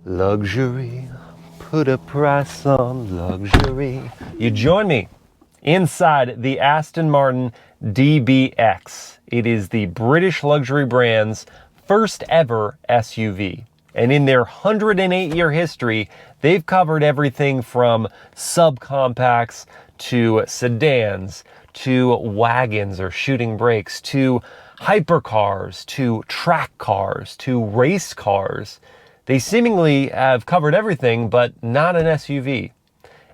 Luxury, put a price on luxury. You join me inside the Aston Martin DBX. It is the British luxury brand's first ever SUV. And in their 108-year history, they've covered everything from subcompacts to sedans to wagons or shooting brakes to hypercars to track cars to race cars. They seemingly have covered everything, but not an SUV.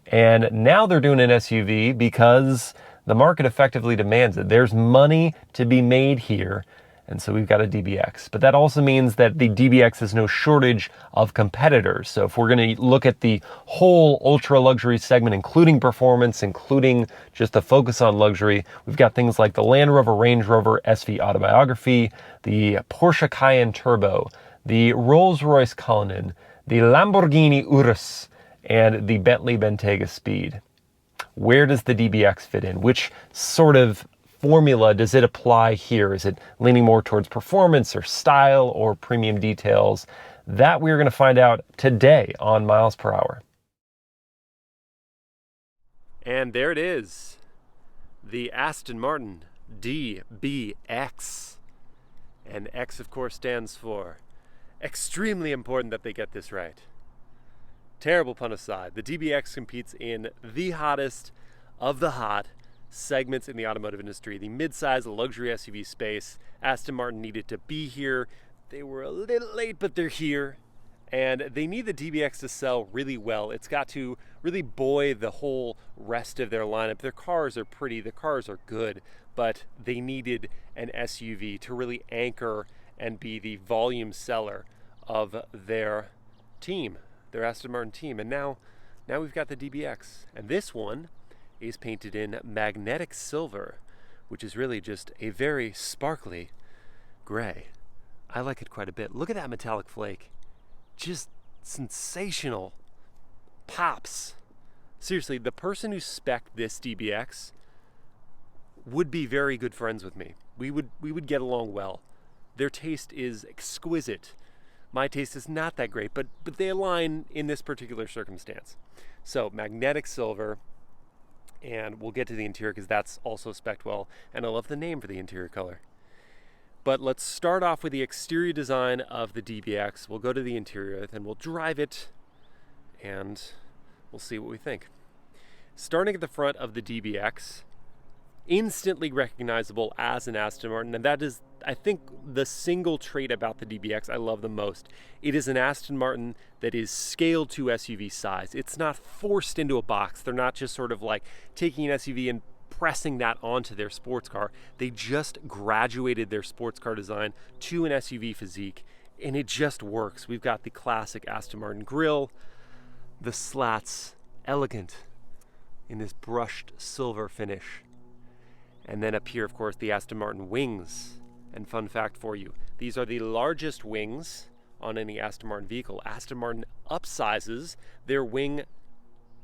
And now they're doing an SUV because the market effectively demands it. There's money to be made here, and so we've got a DBX. But that also means that the DBX has no shortage of competitors. So if we're going to look at the whole ultra luxury segment, including performance, including just the focus on luxury, we've got things like the Land Rover Range Rover SV Autobiography, the Porsche Cayenne Turbo, the Rolls-Royce Cullinan, the Lamborghini Urus, and the Bentley Bentayga Speed. Where does the DBX fit in? Which sort of formula does it apply here? Is it leaning more towards performance or style or premium details? That we're going to find out today on Miles Per Hour. And there it is, the Aston Martin DBX. And X, of course, stands for extremely important that they get this right. Terrible pun aside, the DBX competes in the hottest of the hot segments in the automotive industry, the midsize luxury SUV space. Aston Martin needed to be here. They were a little late, but they're here. And they need the DBX to sell really well. It's got to really buoy the whole rest of their lineup. Their cars are pretty, the cars are good, but they needed an SUV to really anchor and be the volume seller of their team, their Aston Martin team. And now we've got the DBX. And this one is painted in magnetic silver, which is really just a very sparkly gray. I like it quite a bit. Look at that metallic flake. Just sensational pops. Seriously, the person who spec'd this DBX would be very good friends with me. We would get along well. Their taste is exquisite. My taste is not that great, but they align in this particular circumstance. So magnetic silver, and we'll get to the interior because that's also spec'd well, and I love the name for the interior color. But let's start off with the exterior design of the DBX. We'll go to the interior, then we'll drive it, and we'll see what we think. Starting at the front of the DBX, instantly recognizable as an Aston Martin, and that is, I think, the single trait about the DBX I love the most. It is an Aston Martin that is scaled to SUV size. It's not forced into a box. They're not just sort of like taking an SUV and pressing that onto their sports car. They just graduated their sports car design to an SUV physique, and it just works. We've got the classic Aston Martin grille, the slats, elegant in this brushed silver finish. And then up here, of course, the Aston Martin wings. And fun fact for you, these are the largest wings on any Aston Martin vehicle. Aston Martin upsizes their wing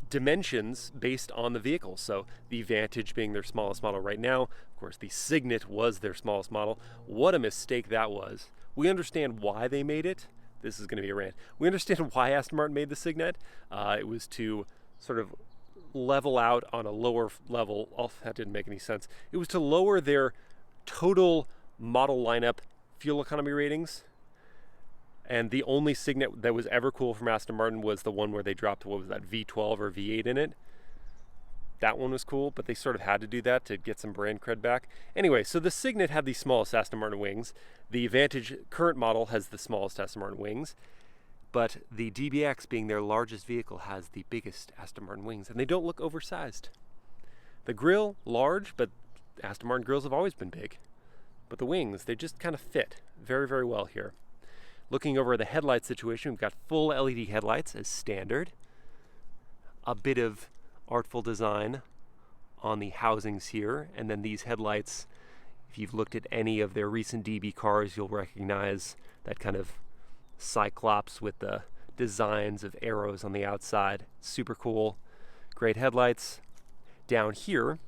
dimensions based on the vehicle. So the Vantage being their smallest model right now, of course the Signet was their smallest model. What a mistake that was. We understand why they made it. This is going to be a rant. We understand why Aston Martin made the Signet. It was to sort of level out on a lower level. Oh, that didn't make any sense. It was to lower their total model lineup fuel economy ratings. And the only Signet that was ever cool from Aston Martin was the one where they dropped, what was that, V12 or V8 in it. That one was cool, but they sort of had to do that to get some brand cred back. Anyway, so the Signet had the smallest Aston Martin wings. The Vantage current model has the smallest Aston Martin wings. But the DBX, being their largest vehicle, has the biggest Aston Martin wings, and they don't look oversized. The grille, large, but Aston Martin grilles have always been big. But the wings, they just kind of fit very, very well here. Looking over the headlight situation, we've got full LED headlights as standard. A bit of artful design on the housings here, and then these headlights, if you've looked at any of their recent DB cars, you'll recognize that kind of cyclops with the designs of arrows on the outside. Super cool. Great headlights. Down here,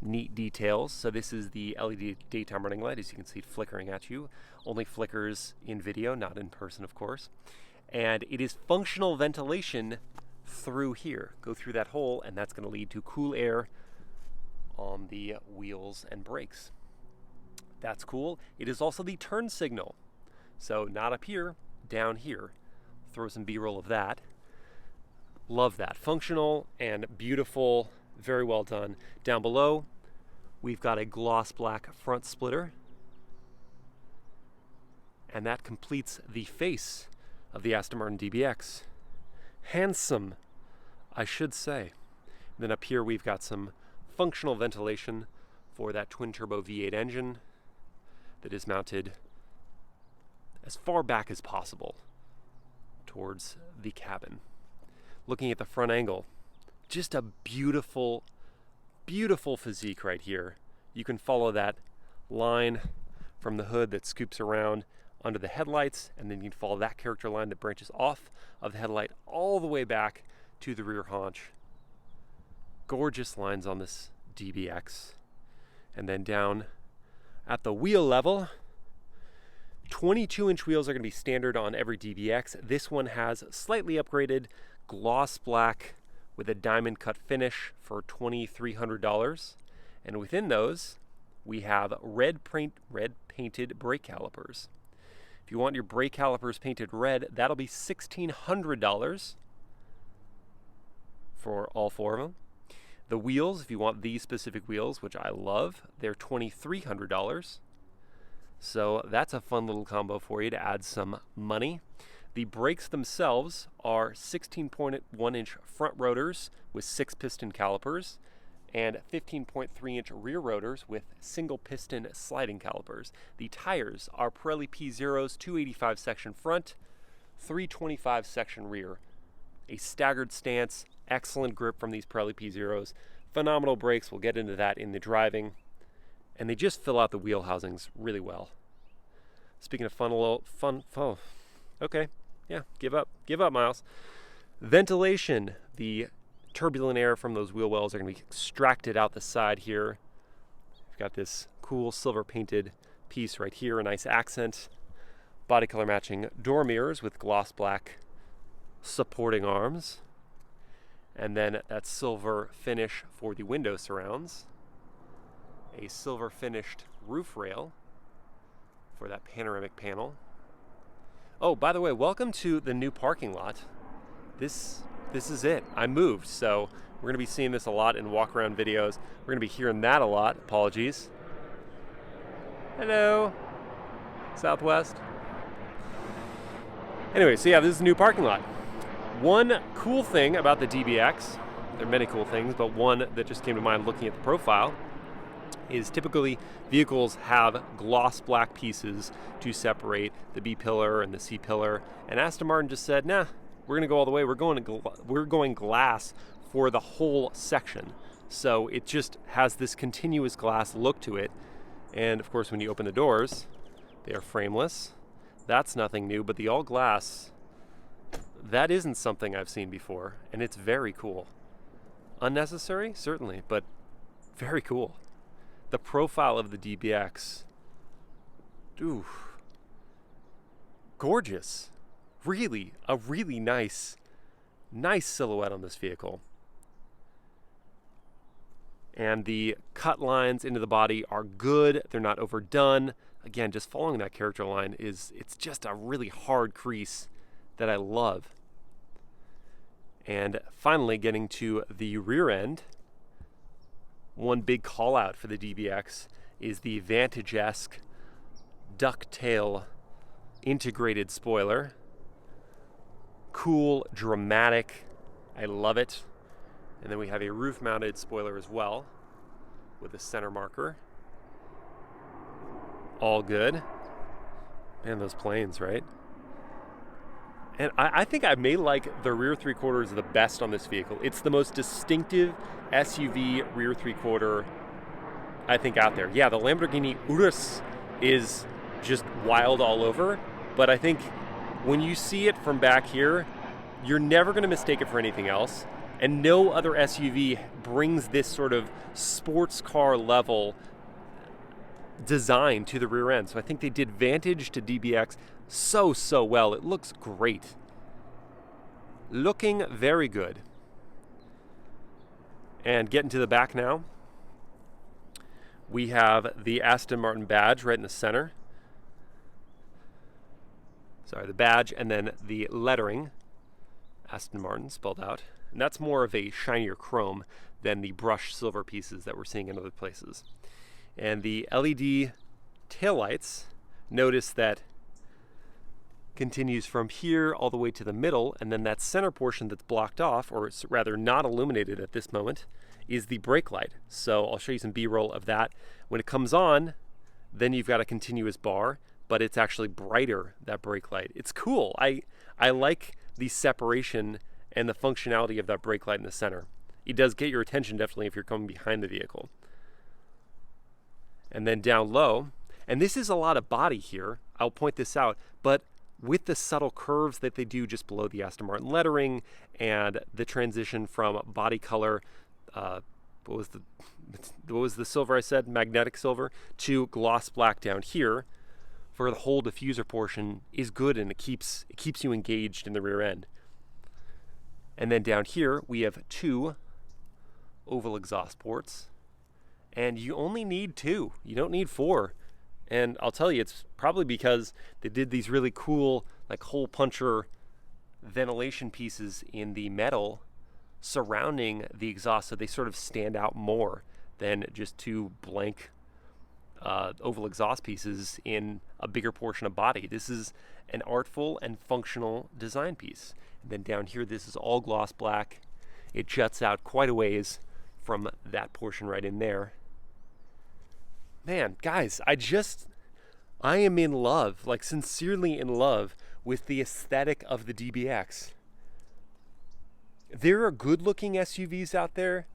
neat details. So this is the LED daytime running light. As you can see, flickering at you. Only flickers in video, not in person, of course. And it is functional ventilation through here. Go through that hole, and that's going to lead to cool air on the wheels and brakes. That's cool. It is also the turn signal. So not up here, down here. Throw some B-roll of that. Love that. Functional and beautiful, very well done. Down below, we've got a gloss black front splitter. And that completes the face of the Aston Martin DBX. Handsome, I should say. Then up here we've got some functional ventilation for that twin-turbo V8 engine that is mounted as far back as possible towards the cabin. Looking at the front angle, just a beautiful, beautiful physique right here. You can follow that line from the hood that scoops around under the headlights, and then you can follow that character line that branches off of the headlight all the way back to the rear haunch. Gorgeous lines on this DBX. And then down at the wheel level, 22-inch wheels are going to be standard on every DBX. This one has slightly upgraded gloss black with a diamond cut finish for $2,300. And within those, we have red painted brake calipers. If you want your brake calipers painted red, that'll be $1,600 for all four of them. The wheels, if you want these specific wheels, which I love, they're $2,300. So that's a fun little combo for you to add some money. The brakes themselves are 16.1-inch front rotors with 6-piston calipers and 15.3-inch rear rotors with single-piston sliding calipers. The tires are Pirelli P0s, 285 section front, 325 section rear. A staggered stance, excellent grip from these Pirelli P0s. Phenomenal brakes, we'll get into that in the driving. And they just fill out the wheel housings really well. Speaking of okay, yeah, give up, Miles. Ventilation, the turbulent air from those wheel wells are going to be extracted out the side here. We've got this cool silver painted piece right here, a nice accent. Body color matching door mirrors with gloss black supporting arms. And then that silver finish for the window surrounds. A silver finished roof rail for that panoramic panel. Oh, by the way, welcome to the new parking lot. This is it. I moved, so we're going to be seeing this a lot in walk-around videos. We're going to be hearing that a lot. Apologies. Hello, Southwest. Anyway, so yeah, this is a new parking lot. One cool thing about the DBX, there are many cool things, but one that just came to mind looking at the profile is typically vehicles have gloss black pieces to separate the B pillar and the C pillar, and Aston Martin just said, nah, we're going to go all the way. We're going glass for the whole section. So it just has this continuous glass look to it. And of course, when you open the doors, they are frameless. That's nothing new, but the all glass, that isn't something I've seen before, and it's very cool. Unnecessary, certainly, but very cool. The profile of the DBX, ooh, gorgeous. Really, a really nice silhouette on this vehicle. And the cut lines into the body are good. They're not overdone. Again, just following that character line it's just a really hard crease that I love. And finally, getting to the rear end, one big call out for the DBX is the Vantage-esque ducktail integrated spoiler. Cool, dramatic, I love it. And then we have a roof-mounted spoiler as well with a center marker. All good. Man, those planes, right? And I think I may like the rear three-quarters the best on this vehicle. It's the most distinctive SUV rear three-quarter, I think, out there. Yeah, the Lamborghini Urus is just wild all over, but I think when you see it from back here, you're never going to mistake it for anything else. And no other SUV brings this sort of sports car level design to the rear end. So I think they did Vantage to DBX so well. It looks great. looking very good. And getting to the back now, we have the Aston Martin badge right in the center. Sorry, the badge, and then the lettering, Aston Martin spelled out. And that's more of a shinier chrome than the brushed silver pieces that we're seeing in other places. And the LED taillights, notice that continues from here all the way to the middle, and then that center portion that's blocked off, or it's rather not illuminated at this moment, is the brake light. So I'll show you some B-roll of that. When it comes on, then you've got a continuous bar, but it's actually brighter, that brake light. It's cool. I like the separation and the functionality of that brake light in the center. It does get your attention definitely if you're coming behind the vehicle. And then down low, and this is a lot of body here, I'll point this out, but with the subtle curves that they do just below the Aston Martin lettering and the transition from body color, what was the silver I said, magnetic silver, to gloss black down here for the whole diffuser portion is good, and it keeps you engaged in the rear end. And then down here we have 2 oval exhaust ports, and you only need 2. You don't need 4. And I'll tell you, it's probably because they did these really cool, like, hole puncher ventilation pieces in the metal surrounding the exhaust, so they sort of stand out more than just 2 blank oval exhaust pieces in a bigger portion of body. This is an artful and functional design piece. And then down here, this is all gloss black. It juts out quite a ways from that portion right in there. Man, guys, I am in love, like sincerely in love with the aesthetic of the DBX. There are good looking SUVs out there.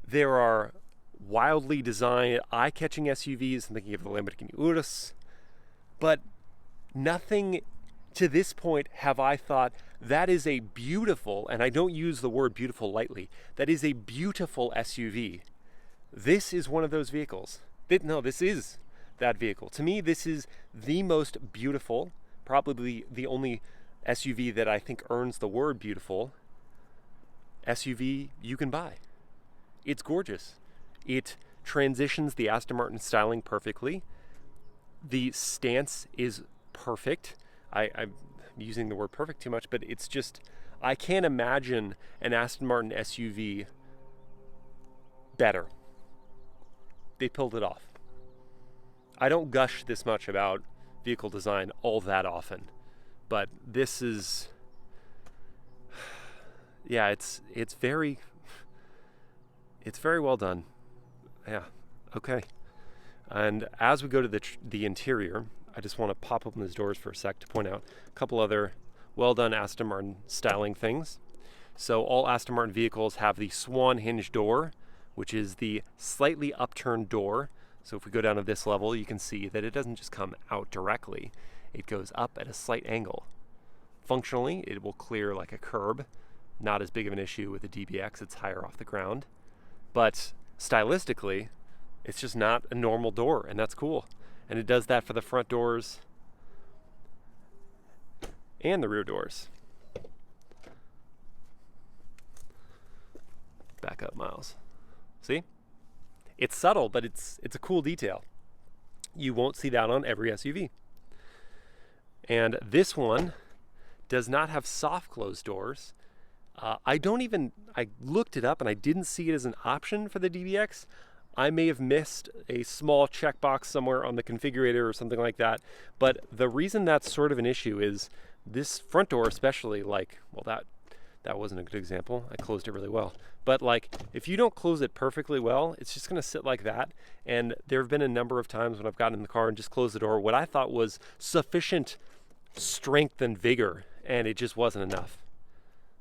There are wildly designed, eye-catching SUVs. I'm thinking of the Lamborghini Urus. But nothing to this point have I thought that is a beautiful, and I don't use the word beautiful lightly, that is a beautiful SUV. This is one of those vehicles. No, this is that vehicle. To me, this is the most beautiful, probably the only SUV that I think earns the word beautiful SUV you can buy. It's gorgeous. It transitions the Aston Martin styling perfectly. The stance is perfect. I'm using the word perfect too much, but it's just, I can't imagine an Aston Martin SUV better. They pulled it off. I don't gush this much about vehicle design all that often, but this is, yeah, it's very well done. Yeah, okay. And as we go to the interior, I just want to pop open these doors for a sec to point out a couple other well done Aston Martin styling things. So all Aston Martin vehicles have the swan hinge door, which is the slightly upturned door. So if we go down to this level, you can see that it doesn't just come out directly. It goes up at a slight angle. Functionally, it will clear like a curb. Not as big of an issue with the DBX, it's higher off the ground. But stylistically, it's just not a normal door, and that's cool. And it does that for the front doors and the rear doors. Back up, Miles. See? It's subtle, but it's a cool detail. You won't see that on every SUV. And this one does not have soft close doors. I looked it up and I didn't see it as an option for the DBX. I may have missed a small checkbox somewhere on the configurator or something like that. But the reason that's sort of an issue is this front door especially, like, well, that wasn't a good example. I closed it really well. But like, if you don't close it perfectly well, it's just gonna sit like that. And there have been a number of times when I've gotten in the car and just closed the door, what I thought was sufficient strength and vigor, and it just wasn't enough.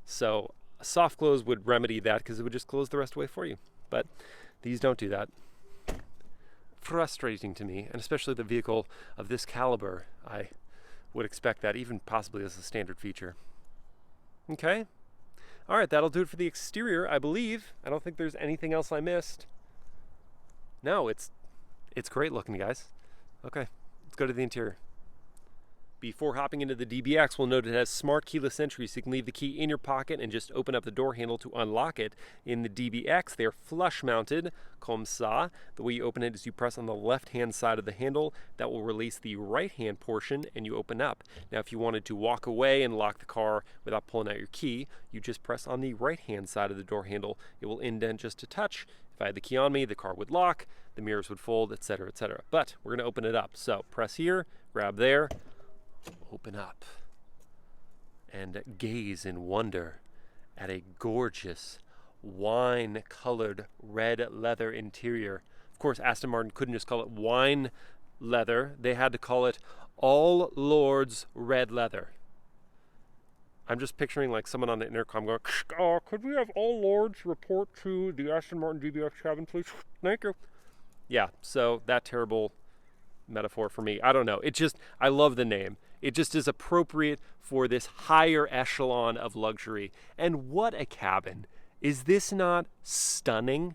So a soft close would remedy that because it would just close the rest away for you. But these don't do that. Frustrating to me, and especially the vehicle of this caliber, I would expect that even possibly as a standard feature. Okay. All right, that'll do it for the exterior, I believe. I don't think there's anything else I missed. No, it's great looking, guys. Okay, let's go to the interior. Before hopping into the DBX, we'll note it has smart keyless entry, so you can leave the key in your pocket and just open up the door handle to unlock it. In the DBX, they're flush mounted, comme ça. The way you open it is you press on the left-hand side of the handle. That will release the right-hand portion, and you open up. Now, if you wanted to walk away and lock the car without pulling out your key, you just press on the right-hand side of the door handle. It will indent just a touch. If I had the key on me, the car would lock, the mirrors would fold, etc., etc. But we're going to open it up. So press here, grab there, open up, and gaze in wonder at a gorgeous wine-colored red leather interior. Of course, Aston Martin couldn't just call it wine leather. They had to call it all Lords red leather. I'm just picturing like someone on the intercom going, could we have all Lords report to the Aston Martin DBX cabin, please? Thank you. Yeah, so that terrible metaphor for me. I don't know. I love the name. It just is appropriate for this higher echelon of luxury. And what a cabin. Is this not stunning?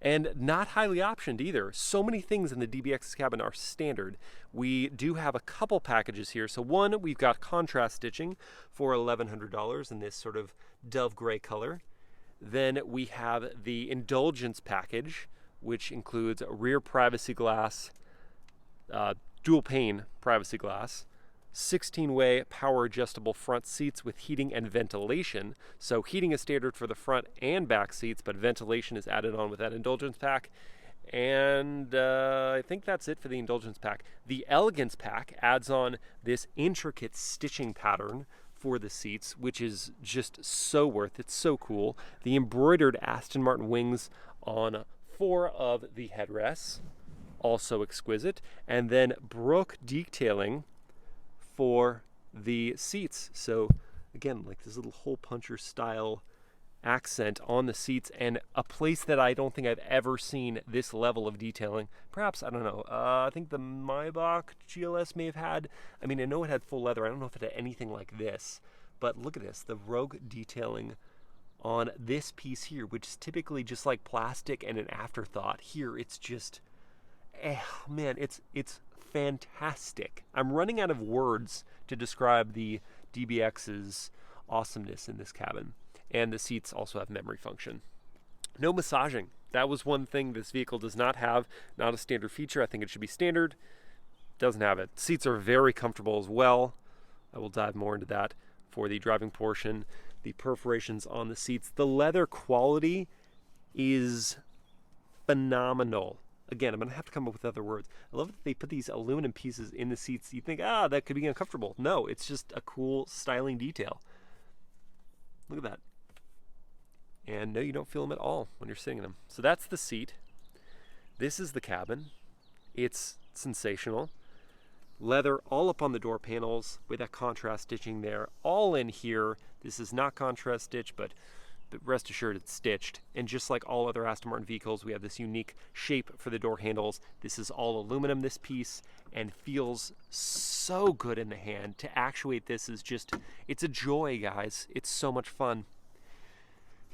And not highly optioned either. So many things in the DBX cabin are standard. We do have a couple packages here. So one, we've got contrast stitching for $1,100 in this sort of dove gray color. Then we have the indulgence package, which includes a rear privacy glass, dual pane privacy glass, 16-way power adjustable front seats with heating and ventilation. So heating is standard for the front and back seats, but ventilation is added on with that indulgence pack. And I think that's it for the indulgence pack. The elegance pack adds on this intricate stitching pattern for the seats, which is just so worth it, so cool. The embroidered Aston Martin wings on 4 of the headrests, also exquisite. And then Brook detailing for the seats. So again, like this little hole puncher style accent on the seats, and a place that I don't think I've ever seen this level of detailing. Perhaps, I don't know, I think the Maybach GLS may have had, I mean, I know it had full leather. I don't know if it had anything like this, but look at this, the Rogue detailing on this piece here, which is typically just like plastic and an afterthought. Here, it's just, man, it's fantastic. I'm running out of words to describe the DBX's awesomeness in this cabin. And the seats also have memory function. No massaging. That was one thing this vehicle does not have. Not a standard feature. I think it should be standard. Doesn't have it. Seats are very comfortable as well. I will dive more into that for the driving portion. The perforations on the seats. The leather quality is phenomenal. Again, I'm going to have to come up with other words. I love that they put these aluminum pieces in the seats. You think, that could be uncomfortable. No, it's just a cool styling detail. Look at that. And no, you don't feel them at all when you're sitting in them. So that's the seat. This is the cabin. It's sensational. Leather all up on the door panels with that contrast stitching there. All in here. This is not contrast stitch, but rest assured it's stitched. And just like all other Aston Martin vehicles, we have this unique shape for the door handles. This is all aluminum, this piece, and feels so good in the hand. To actuate this is just, it's a joy, guys. It's so much fun.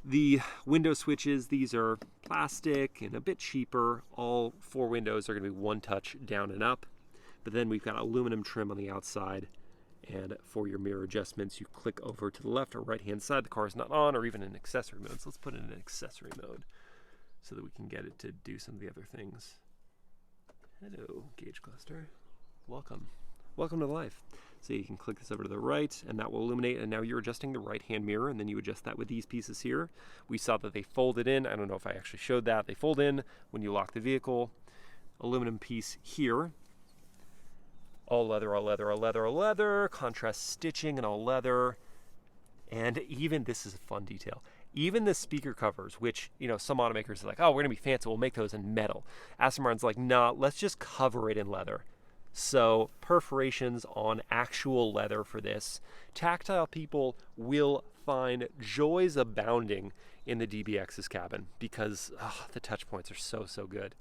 The window switches, these are plastic and a bit cheaper. All 4 windows are going to be one touch down and up. But then we've got aluminum trim on the outside. And for your mirror adjustments, you click over to the left or right hand side. The car is not on, or even in accessory mode. So let's put it in accessory mode so that we can get it to do some of the other things. Hello, gauge cluster. Welcome. Welcome to life. So you can click this over to the right, and that will illuminate, and now you're adjusting the right-hand mirror, and then you adjust that with these pieces here. We saw that they folded in. I don't know if I actually showed that. They fold in when you lock the vehicle. Aluminum piece here. All leather, all leather, all leather, all leather. Contrast stitching and all leather. And even, this is a fun detail, even the speaker covers, which, you know, some automakers are like, oh, we're going to be fancy, we'll make those in metal. Aston Martin's like, nah, let's just cover it in leather. So perforations on actual leather for this. Tactile people will find joys abounding in the DBX's cabin because the touch points are so, so good.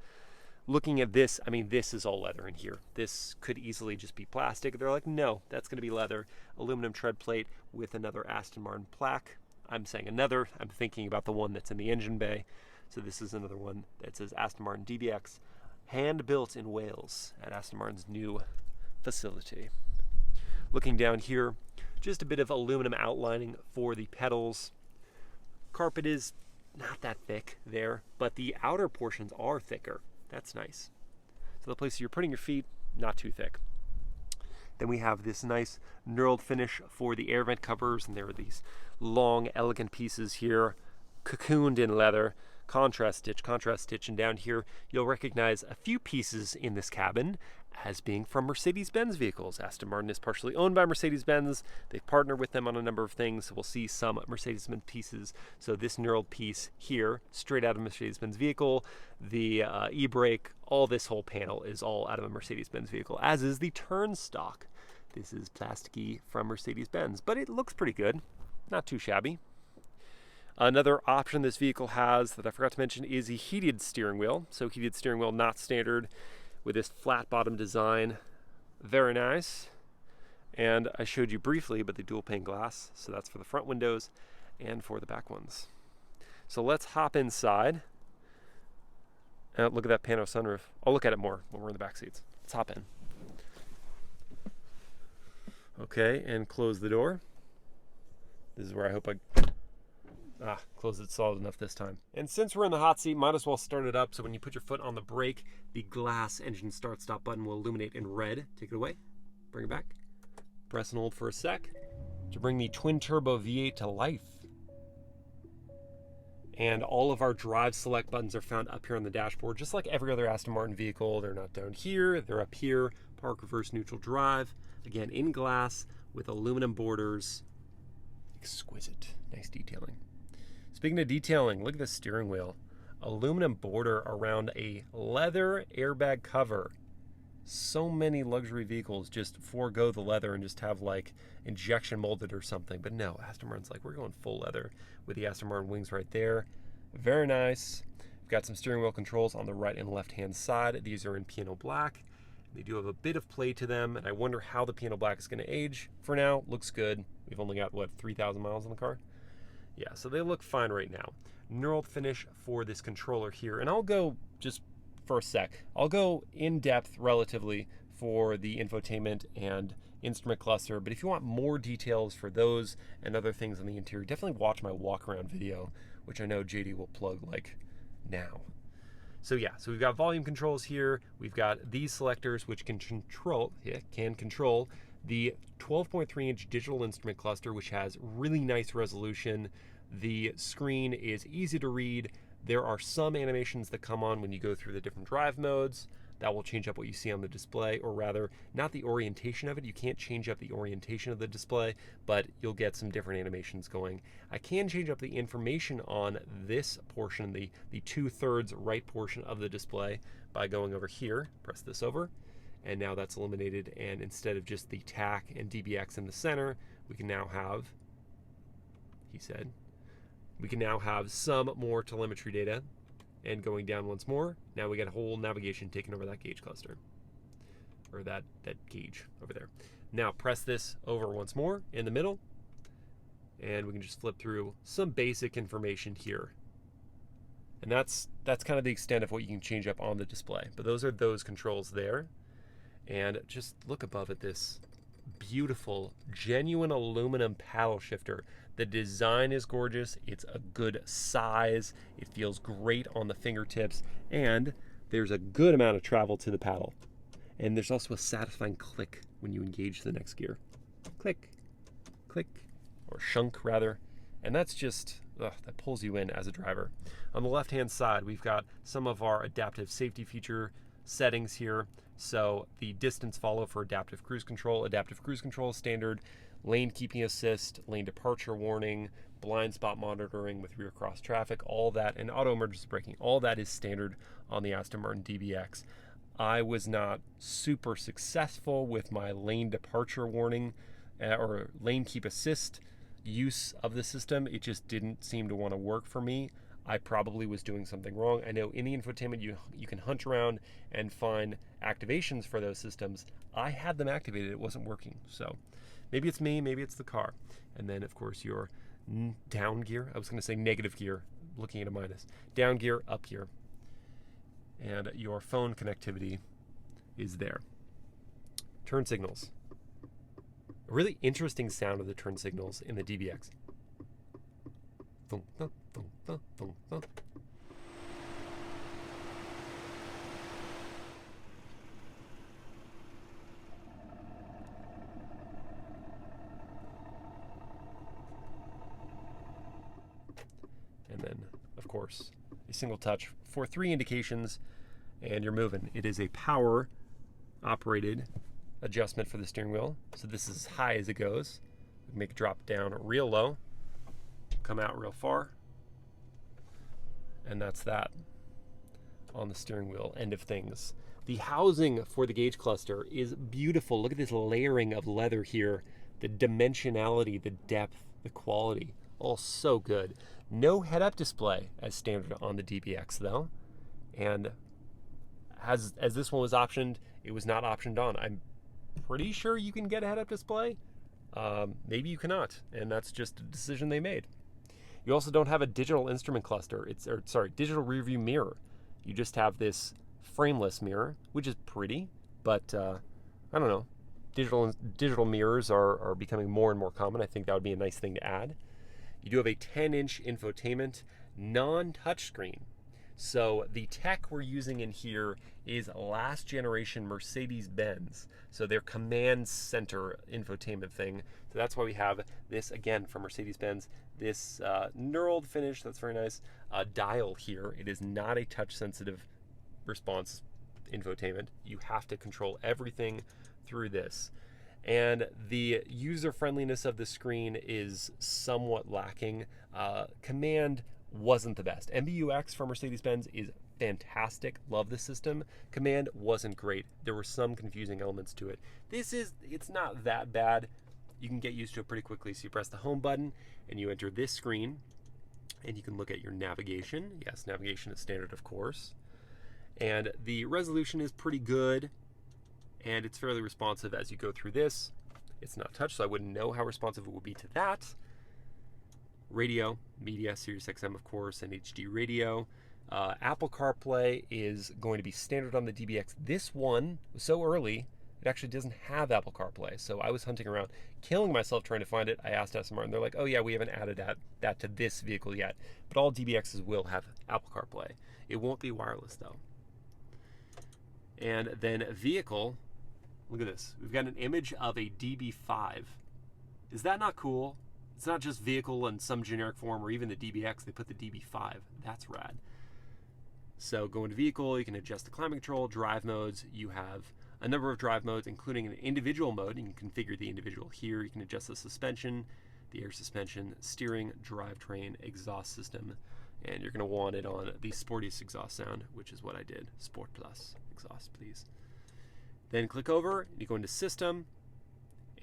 Looking at this, I mean, this is all leather in here. This could easily just be plastic. They're like, no, that's going to be leather. Aluminum tread plate with another Aston Martin plaque. I'm saying another. I'm thinking about the one that's in the engine bay. So this is another one that says Aston Martin DBX, hand built in Wales at Aston Martin's new facility. Looking down here, just a bit of aluminum outlining for the pedals. Carpet is not that thick there, but the outer portions are thicker. That's nice. So the place you're putting your feet, not too thick. Then we have this nice knurled finish for the air vent covers, and there are these long, elegant pieces here, cocooned in leather, contrast stitch, and down here you'll recognize a few pieces in this cabin as being from Mercedes-Benz vehicles. Aston Martin is partially owned by Mercedes-Benz. They've partnered with them on a number of things, so we'll see some Mercedes-Benz pieces. So this knurled piece here, straight out of a Mercedes-Benz vehicle, the e-brake, all this whole panel is all out of a Mercedes-Benz vehicle, as is the turnstock. This is plasticky from Mercedes-Benz, but it looks pretty good, not too shabby. Another option this vehicle has that I forgot to mention is a heated steering wheel. So heated steering wheel, not standard, with this flat bottom design. Very nice. And I showed you briefly, but the dual pane glass. So that's for the front windows and for the back ones. So let's hop inside. Look at that pano sunroof. I'll look at it more when we're in the back seats. Let's hop in. Okay, and close the door. This is where I hope I close it solid enough this time. And since we're in the hot seat, might as well start it up. So when you put your foot on the brake, the glass engine start stop button will illuminate in red. Take it away, bring it back, press and hold for a sec to bring the twin turbo V8 to life. And all of our drive select buttons are found up here on the dashboard, just like every other Aston Martin vehicle. They're not down here, they're up here. Park, reverse, neutral, drive. Again, in glass with aluminum borders. Exquisite, nice detailing. Speaking of detailing, look at the steering wheel. Aluminum border around a leather airbag cover. So many luxury vehicles just forego the leather and just have like injection molded or something. But no, Aston Martin's like, we're going full leather with the Aston Martin wings right there. Very nice. We've got some steering wheel controls on the right and left hand side. These are in piano black. They do have a bit of play to them, and I wonder how the piano black is going to age. For now, looks good. We've only got, what, 3,000 miles on the car? Yeah, so they look fine right now. Knurled finish for this controller here, and I'll go just for a sec. I'll go in depth relatively for the infotainment and instrument cluster, but if you want more details for those and other things on the interior, definitely watch my walk around video, which I know JD will plug like now. So yeah, so we've got volume controls here. We've got these selectors which can control the 12.3-inch digital instrument cluster, which has really nice resolution. The screen is easy to read. There are some animations that come on when you go through the different drive modes. That will change up what you see on the display, or rather, not the orientation of it. You can't change up the orientation of the display, but you'll get some different animations going. I can change up the information on this portion, the 2/3 right portion of the display, by going over here, press this over, and now that's eliminated, and instead of just the TAC and DBX in the center, we can now have, we can now have some more telemetry data. And going down once more, now we got a whole navigation taking over that gauge cluster, or that gauge over there. Now press this over once more in the middle, and we can just flip through some basic information here. And that's kind of the extent of what you can change up on the display. But those are those controls there. And just look above at this beautiful, genuine aluminum paddle shifter. The design is gorgeous. It's a good size. It feels great on the fingertips, and there's a good amount of travel to the paddle. And there's also a satisfying click when you engage the next gear. Click, click, or shunk rather. And that's just, that pulls you in as a driver. On the left-hand side, we've got some of our adaptive safety feature settings here. So the distance follow for adaptive cruise control is standard. Lane keeping assist, lane departure warning, blind spot monitoring with rear cross traffic, all that, and auto emergency braking, all that is standard on the Aston Martin DBX. I was not super successful with my lane departure warning or lane keep assist use of the system. It just didn't seem to want to work for me. I probably was doing something wrong. I know in the infotainment you can hunt around and find activations for those systems. I had them activated, it wasn't working. So maybe it's me, maybe it's the car. And then of course your down gear, I was gonna say negative gear, looking at a minus. Down gear, up gear. And your phone connectivity is there. turn signals. A really interesting sound of the turn signals in the DBX. Thunk, thunk, thunk, thunk, thunk, thunk. And then, of course, a single touch for 3 indications, and you're moving. It is a power operated adjustment for the steering wheel. So this is as high as it goes. Make it drop down real low, come out real far, and that's that on the steering wheel end of things. The housing for the gauge cluster is beautiful. Look at this layering of leather here, the dimensionality, the depth, the quality, all so good. No head-up display as standard on the DBX though, and as this one was optioned, it was not optioned on. I'm pretty sure you can get a head-up display. Maybe you cannot, and that's just a decision they made. You also don't have a digital instrument cluster. Digital rearview mirror. You just have this frameless mirror, which is pretty, but I don't know. Digital mirrors are becoming more and more common. I think that would be a nice thing to add. You do have a 10-inch infotainment, non-touch screen. So the tech we're using in here is last generation Mercedes-Benz. So their command center infotainment thing. So that's why we have this, again, from Mercedes-Benz, this knurled finish, that's very nice, dial here. It is not a touch-sensitive response infotainment. You have to control everything through this. And the user-friendliness of the screen is somewhat lacking. Command wasn't the best. MBUX from Mercedes-Benz is fantastic. Love the system. Command wasn't great. There were some confusing elements to it. It's not that bad. You can get used to it pretty quickly. So you press the home button and you enter this screen and you can look at your navigation. Yes, navigation is standard, of course. And the resolution is pretty good and it's fairly responsive as you go through this. It's not touch, so I wouldn't know how responsive it would be to that. Radio, media, Sirius XM, of course, and HD radio. Apple CarPlay is going to be standard on the DBX. This one was so early, it actually doesn't have Apple CarPlay. So I was hunting around, killing myself trying to find it. I asked Aston Martin, they're like, oh yeah, we haven't added that to this vehicle yet. But all DBXs will have Apple CarPlay. It won't be wireless though. And then vehicle, look at this. We've got an image of a DB5. Is that not cool? It's not just vehicle in some generic form or even the DBX, they put the DB5. That's rad. So go into vehicle, you can adjust the climate control, drive modes. You have a number of drive modes, including an individual mode. You can configure the individual here. You can adjust the suspension, the air suspension, steering, drivetrain, exhaust system. And you're gonna want it on the sportiest exhaust sound, which is what I did. Sport Plus, exhaust please. Then click over, you go into system,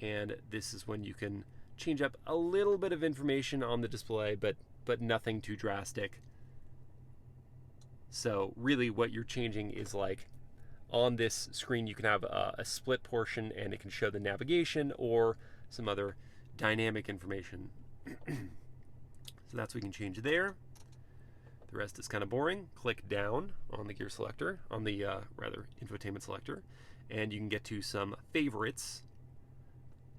and this is when you can change up a little bit of information on the display, but nothing too drastic. So really what you're changing is like on this screen you can have a split portion and it can show the navigation or some other dynamic information. So that's what we can change there. The rest is kind of boring. Click down on the gear selector, on the infotainment selector, and you can get to some favorites,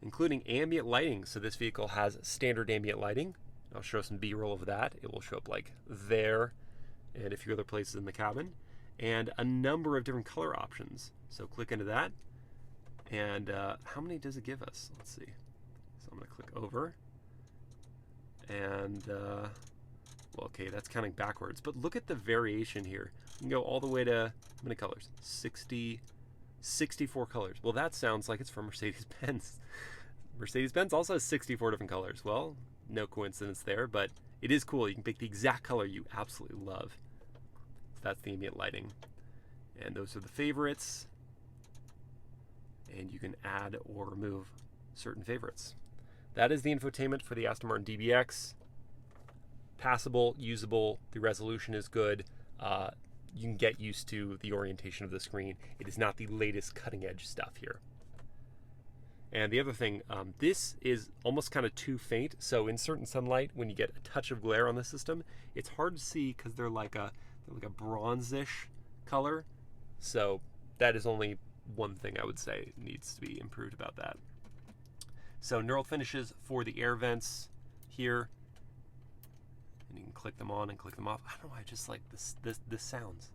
including ambient lighting. So this vehicle has standard ambient lighting. I'll show some B-roll of that. It will show up like there and a few other places in the cabin, and a number of different color options. So click into that, and how many does it give us? Let's see. So I'm gonna click over, and well, okay, that's counting backwards, but look at the variation here. You can go all the way to, how many colors? 64 colors. Well, that sounds like it's from Mercedes-Benz. Mercedes-Benz also has 64 different colors. Well, no coincidence there, but it is cool. You can pick the exact color you absolutely love. So that's the ambient lighting. And those are the favorites. And you can add or remove certain favorites. That is the infotainment for the Aston Martin DBX. Passable, usable, the resolution is good. You can get used to the orientation of the screen. It is not the latest cutting edge stuff here. And the other thing, this is almost kind of too faint. So in certain sunlight, when you get a touch of glare on the system, it's hard to see because they're like a bronzish color. So that is only one thing I would say needs to be improved about that. So knurled finishes for the air vents here. And you can click them on and click them off. I don't know why I just like this sounds.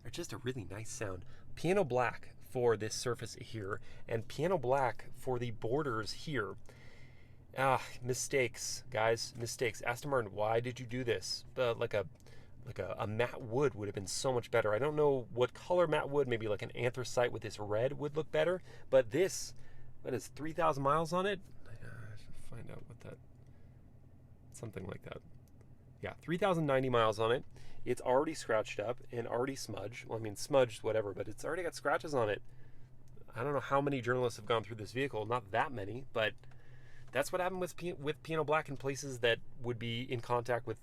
They're just a really nice sound. Piano black for this surface here, and piano black for the borders here. Mistakes, guys, mistakes. Aston Martin, why did you do this? Like a matte wood would have been so much better. I don't know what color matte wood, maybe like an anthracite with this red would look better, but this, what is 3,000 miles on it? I should find out what that, something like that. Yeah, 3,090 miles on it. It's already scratched up and already smudged. Well, I mean, smudged, whatever, but it's already got scratches on it. I don't know how many journalists have gone through this vehicle. Not that many, but that's what happened with piano black in places that would be in contact with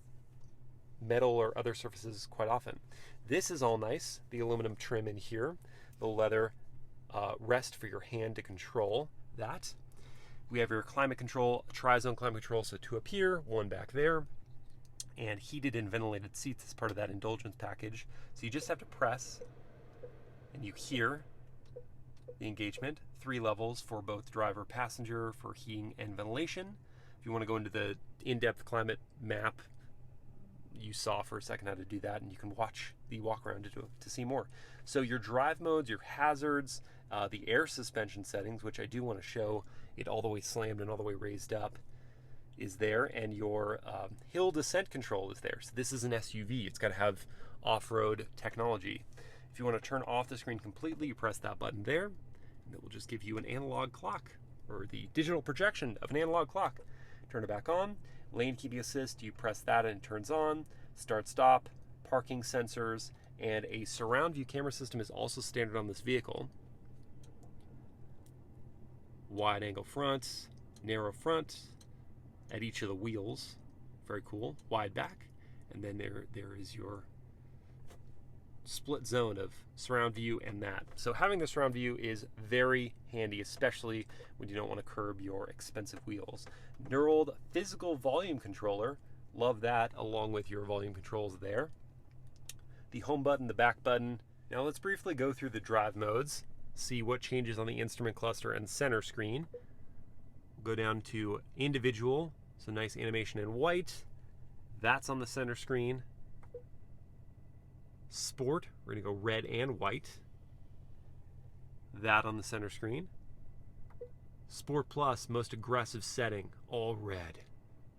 metal or other surfaces quite often. This is all nice. The aluminum trim in here, the leather rest for your hand to control that. We have your climate control, tri-zone climate control, so 2 up here, 1 back there, and heated and ventilated seats as part of that indulgence package. So you just have to press, and you hear the engagement. 3 levels for both driver, passenger, for heating and ventilation. If you want to go into the in-depth climate map, you saw for a second how to do that, and you can watch the walk around to see more. So your drive modes, your hazards, the air suspension settings, which I do want to show it all the way slammed and all the way raised up, is there, and your hill descent control is there. So this is an SUV. It's got to have off-road technology. If you want to turn off the screen completely, you press that button there, and it will just give you an analog clock, or the digital projection of an analog clock. Turn it back on. Lane keeping assist, you press that and it turns on. Start stop, parking sensors, and a surround view camera system is also standard on this vehicle. Wide angle front, narrow front at each of the wheels. Very cool. Wide back. And then there is your split zone of surround view and that. So having the surround view is very handy, especially when you don't want to curb your expensive wheels. Knurled physical volume controller. Love that, along with your volume controls there. The home button, the back button. Now let's briefly go through the drive modes, see what changes on the instrument cluster and center screen. We'll go down to individual, so nice animation in white. That's on the center screen. Sport, we're gonna go red and white. That on the center screen. Sport Plus, most aggressive setting, all red.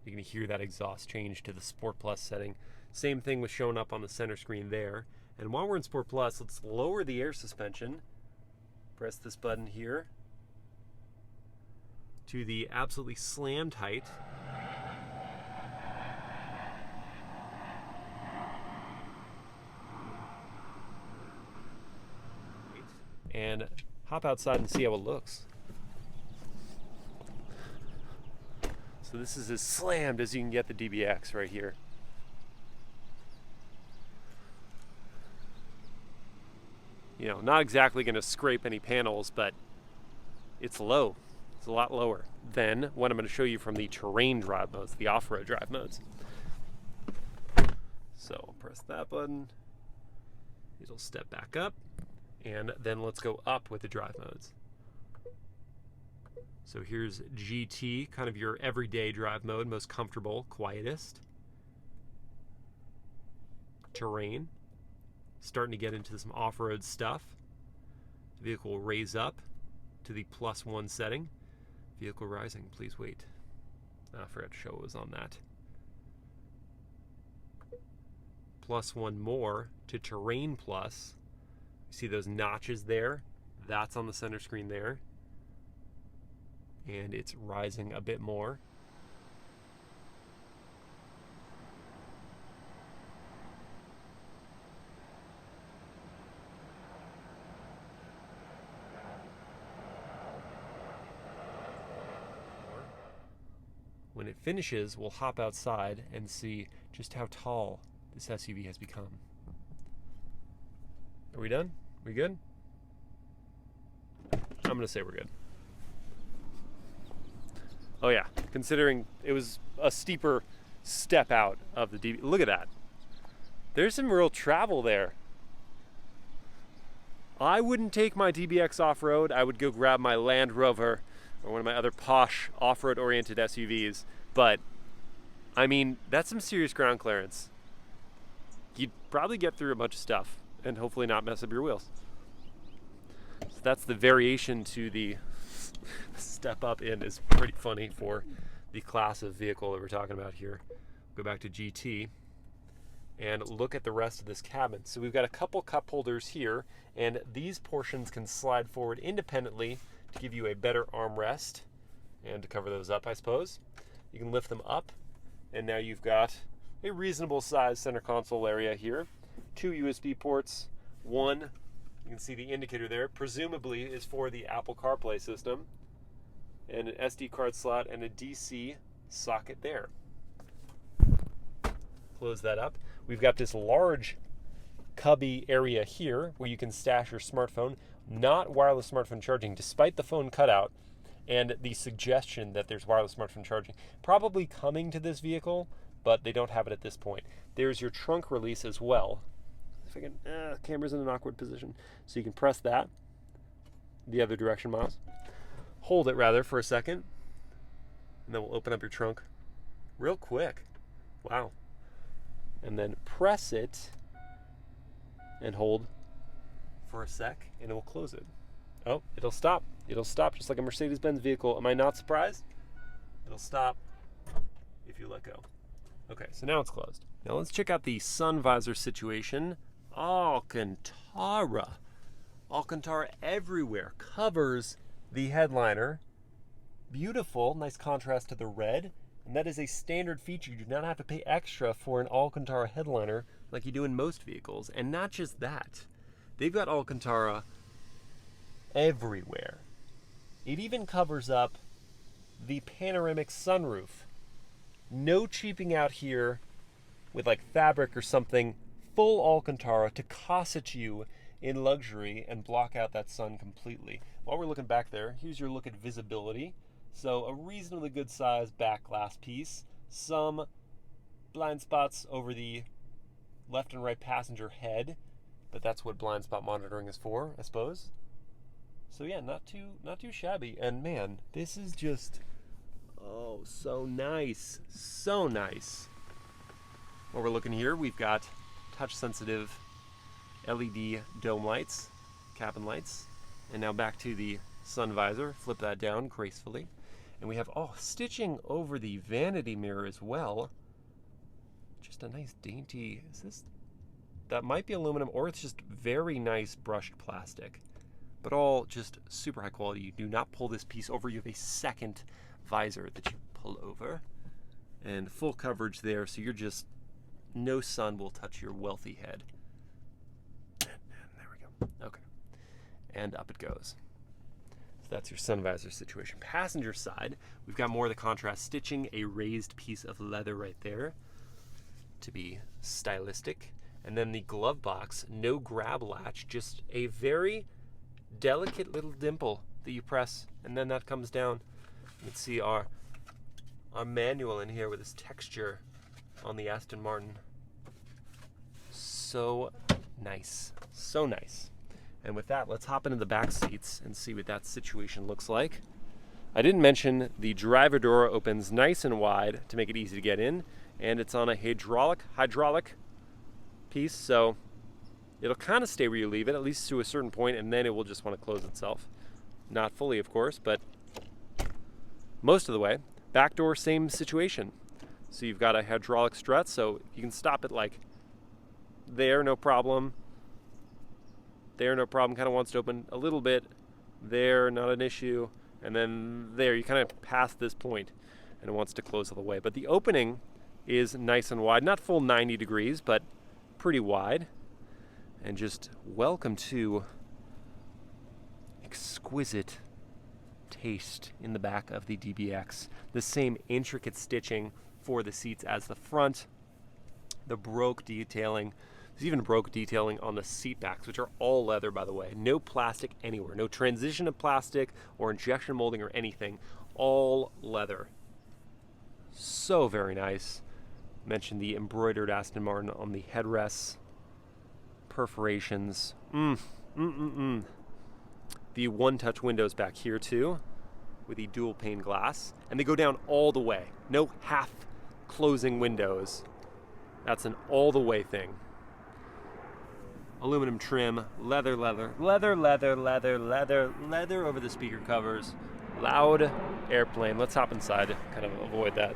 You're gonna hear that exhaust change to the Sport Plus setting. Same thing was shown up on the center screen there. And while we're in Sport Plus, let's lower the air suspension. Press this button here to the absolutely slammed height. And hop outside and see how it looks. So this is as slammed as you can get the DBX right here. You know, not exactly going to scrape any panels, but it's low. It's a lot lower than what I'm going to show you from the terrain drive modes, the off-road drive modes. So press that button. It'll step back up. And then let's go up with the drive modes. So here's GT, kind of your everyday drive mode, most comfortable, quietest. Terrain, starting to get into some off-road stuff. The vehicle will raise up to the +1 setting. Vehicle rising, please wait. I forgot to show what was on that. +1 more to Terrain Plus. You see those notches there? That's on the center screen there. And it's rising a bit more. When it finishes, we'll hop outside and see just how tall this SUV has become. Are we done? We good? I'm gonna say we're good. Oh yeah, considering it was a steeper step out of the DB. Look at that. There's some real travel there. I wouldn't take my DBX off-road. I would go grab my Land Rover or one of my other posh off-road oriented SUVs. But, I mean, that's some serious ground clearance. You'd probably get through a bunch of stuff and hopefully not mess up your wheels. So that's the variation to the step up in. Is pretty funny for the class of vehicle that we're talking about here. Go back to GT and look at the rest of this cabin. So we've got a couple cup holders here, and these portions can slide forward independently to give you a better armrest and to cover those up, I suppose. You can lift them up, and now you've got a reasonable size center console area here. 2 USB ports, one, you can see the indicator there, presumably is for the Apple CarPlay system, and an SD card slot and a DC socket there. Close that up. We've got this large cubby area here where you can stash your smartphone. Not wireless smartphone charging, despite the phone cutout and the suggestion that there's wireless smartphone charging. Probably coming to this vehicle, but they don't have it at this point. There's your trunk release as well. If I can, camera's in an awkward position. So you can press that the other direction, Miles. Hold it rather for a second, and then we'll open up your trunk real quick. Wow. And then press it and hold for a sec, and it will close it. Oh, it'll stop. It'll stop just like a Mercedes-Benz vehicle. Am I not surprised? It'll stop if you let go. Okay, so now it's closed. Now let's check out the sun visor situation. Alcantara. Alcantara everywhere. Covers the headliner. Beautiful, nice contrast to the red. And that is a standard feature. You do not have to pay extra for an Alcantara headliner like you do in most vehicles. And not just that. They've got Alcantara everywhere. It even covers up the panoramic sunroof. No cheaping out here with like fabric or something. Full Alcantara to cosset you in luxury and block out that sun completely. While we're looking back there, here's your look at visibility. So a reasonably good size back glass piece. Some blind spots over the left and right passenger head, but that's what blind spot monitoring is for, I suppose. So yeah, not too shabby. And man, this is just, oh, so nice. So nice. While we're looking here, we've got touch sensitive LED dome lights, cabin lights. And now back to the sun visor. Flip that down gracefully. And we have, stitching over the vanity mirror as well. Just a nice dainty, that might be aluminum, or it's just very nice brushed plastic. But all just super high quality. You do not pull this piece over. You have a second visor that you pull over. And full coverage there, so you're just, no sun will touch your wealthy head. And there we go. Okay. And up it goes. That's your sun visor situation. Passenger side, we've got more of the contrast stitching, a raised piece of leather right there to be stylistic. And then the glove box, no grab latch, just a very delicate little dimple that you press, and then that comes down. You can see our manual in here with this texture on the Aston Martin. So nice. So nice. And with that, let's hop into the back seats and see what that situation looks like. I didn't mention the driver door opens nice and wide to make it easy to get in, and it's on a hydraulic piece, so it'll kind of stay where you leave it, at least to a certain point, and then it will just want to close itself. Not fully, of course, but most of the way. Back door, same situation. So you've got a hydraulic strut, so you can stop it like there, no problem. There, no problem, kind of wants to open a little bit. There, not an issue. And then there, you kind of pass this point and it wants to close all the way. But the opening is nice and wide, not full 90 degrees, but pretty wide. And just welcome to exquisite taste in the back of the DBX. The same intricate stitching for the seats as the front. The broke detailing. There's even broke detailing on the seat backs, which are all leather, by the way. No plastic anywhere. No transition of plastic or injection molding or anything. All leather. So very nice. Mentioned the embroidered Aston Martin on the headrests. Perforations. The one-touch windows back here too, with the dual pane glass, and they go down all the way. No half closing windows. That's an all the way thing. Aluminum trim, leather over the speaker covers. Loud airplane. Let's hop inside to kind of avoid that.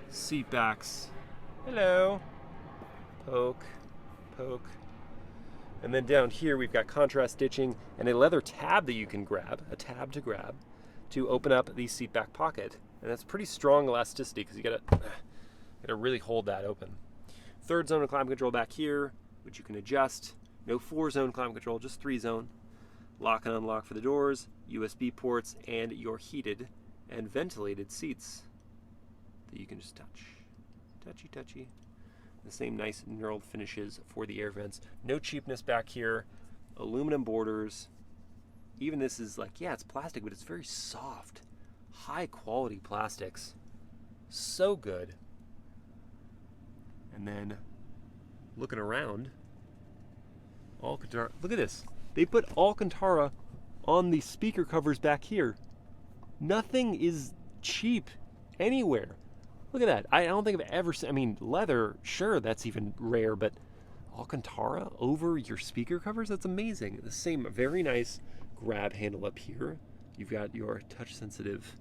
Seat backs. Hello. Poke. And then down here we've got contrast stitching and a leather tab that you can grab, to open up the seat back pocket. And that's pretty strong elasticity because you gotta really hold that open. Third zone of climate control back here, which you can adjust. No 4-zone climate control, just 3-zone. Lock and unlock for the doors, USB ports, and your heated and ventilated seats that you can just touch. Touchy. The same nice knurled finishes for the air vents. No cheapness back here. Aluminum borders. Even this is like, yeah, it's plastic, but it's very soft. High quality plastics. So good. And then looking around, Alcantara, look at this. They put Alcantara on the speaker covers back here. Nothing is cheap anywhere. Look at that. I don't think I've ever seen, I mean, leather, sure, that's even rare, but Alcantara over your speaker covers? That's amazing. The same very nice grab handle up here. You've got your touch sensitive,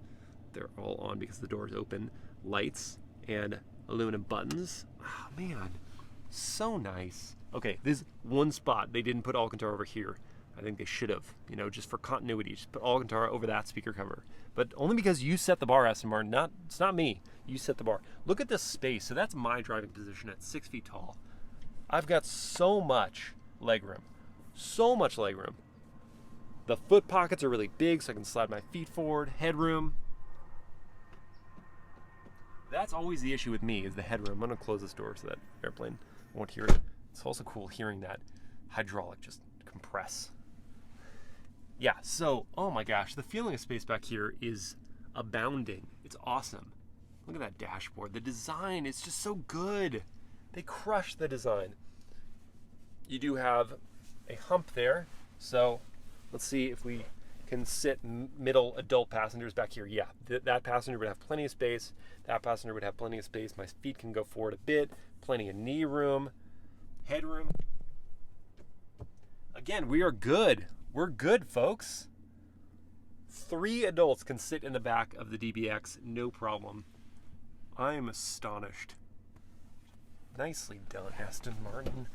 they're all on because the door is open, lights and aluminum buttons. Oh man, so nice. Okay, there's one spot they didn't put Alcantara over here. I think they should have, just for continuity, just put Alcantara over that speaker cover. But only because you set the bar, Aston Martin, it's not me. You set the bar. Look at this space. So that's my driving position at 6 feet tall. I've got so much legroom. The foot pockets are really big, so I can slide my feet forward. Headroom. That's always the issue with me, is the headroom. I'm gonna close this door so that airplane won't hear it. It's also cool hearing that hydraulic just compress. Yeah, so, oh my gosh, the feeling of space back here is abounding. It's awesome. Look at that dashboard. The design is just so good. They crushed the design. You do have a hump there, so let's see if we can sit middle adult passengers back here. Yeah, that passenger would have plenty of space. That passenger would have plenty of space. My feet can go forward a bit. Plenty of knee room, headroom. Again, we are good. We're good, folks. 3 adults can sit in the back of the DBX, no problem. I am astonished. Nicely done, Aston Martin.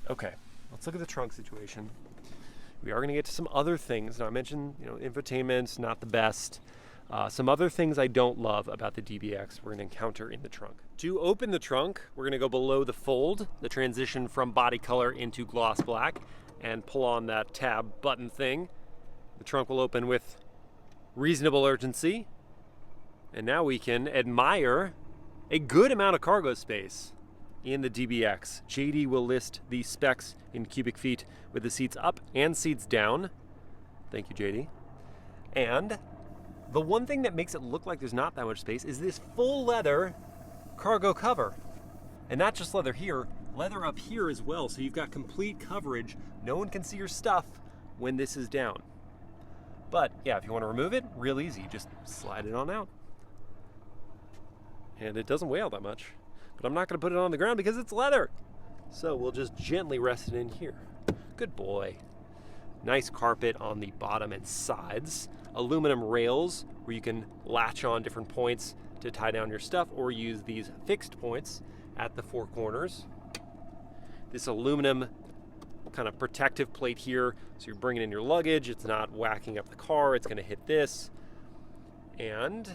Okay, let's look at the trunk situation. We are going to get to some other things. Now, I mentioned, infotainment's not the best. Some other things I don't love about the DBX we're going to encounter in the trunk. To open the trunk, we're going to go below the fold, the transition from body color into gloss black, and pull on that tab button thing. The trunk will open with reasonable urgency. And now we can admire a good amount of cargo space in the DBX. JD will list the specs in cubic feet with the seats up and seats down. Thank you, JD. And the one thing that makes it look like there's not that much space is this full leather cargo cover. And not just leather here, leather up here as well, so you've got complete coverage. No one can see your stuff when this is down. But yeah, if you want to remove it, real easy, just slide it on out. And it doesn't weigh all that much. But I'm not going to put it on the ground because it's leather. So we'll just gently rest it in here. Good boy. Nice carpet on the bottom and sides. Aluminum rails where you can latch on different points to tie down your stuff, or use these fixed points at the 4 corners. This aluminum kind of protective plate here, so you're bringing in your luggage, it's not whacking up the car, it's going to hit this. And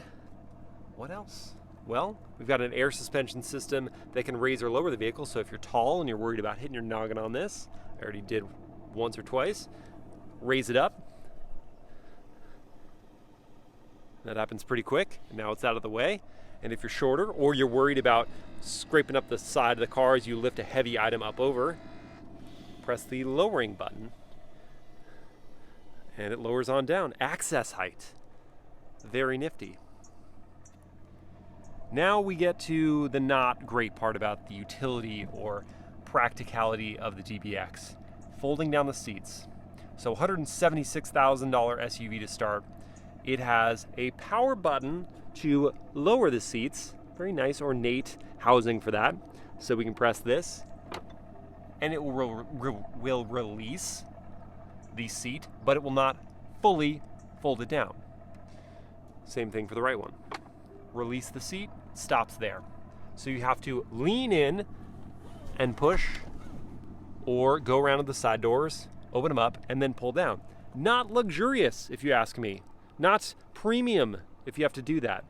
what else? Well, we've got an air suspension system that can raise or lower the vehicle, so if you're tall and you're worried about hitting your noggin on this, I already did once or twice, raise it up. That happens pretty quick, and now it's out of the way. And if you're shorter, or you're worried about scraping up the side of the car as you lift a heavy item up over, press the lowering button, and it lowers on down. Access height, very nifty. Now we get to the not great part about the utility or practicality of the DBX. Folding down the seats. So $176,000 SUV to start. It has a power button to lower the seats. Very nice ornate housing for that. So we can press this and it will release the seat, but it will not fully fold it down. Same thing for the right one. Release the seat, stops there. So you have to lean in and push, or go around to the side doors, open them up, and then pull down. Not luxurious, if you ask me. Not premium, if you have to do that.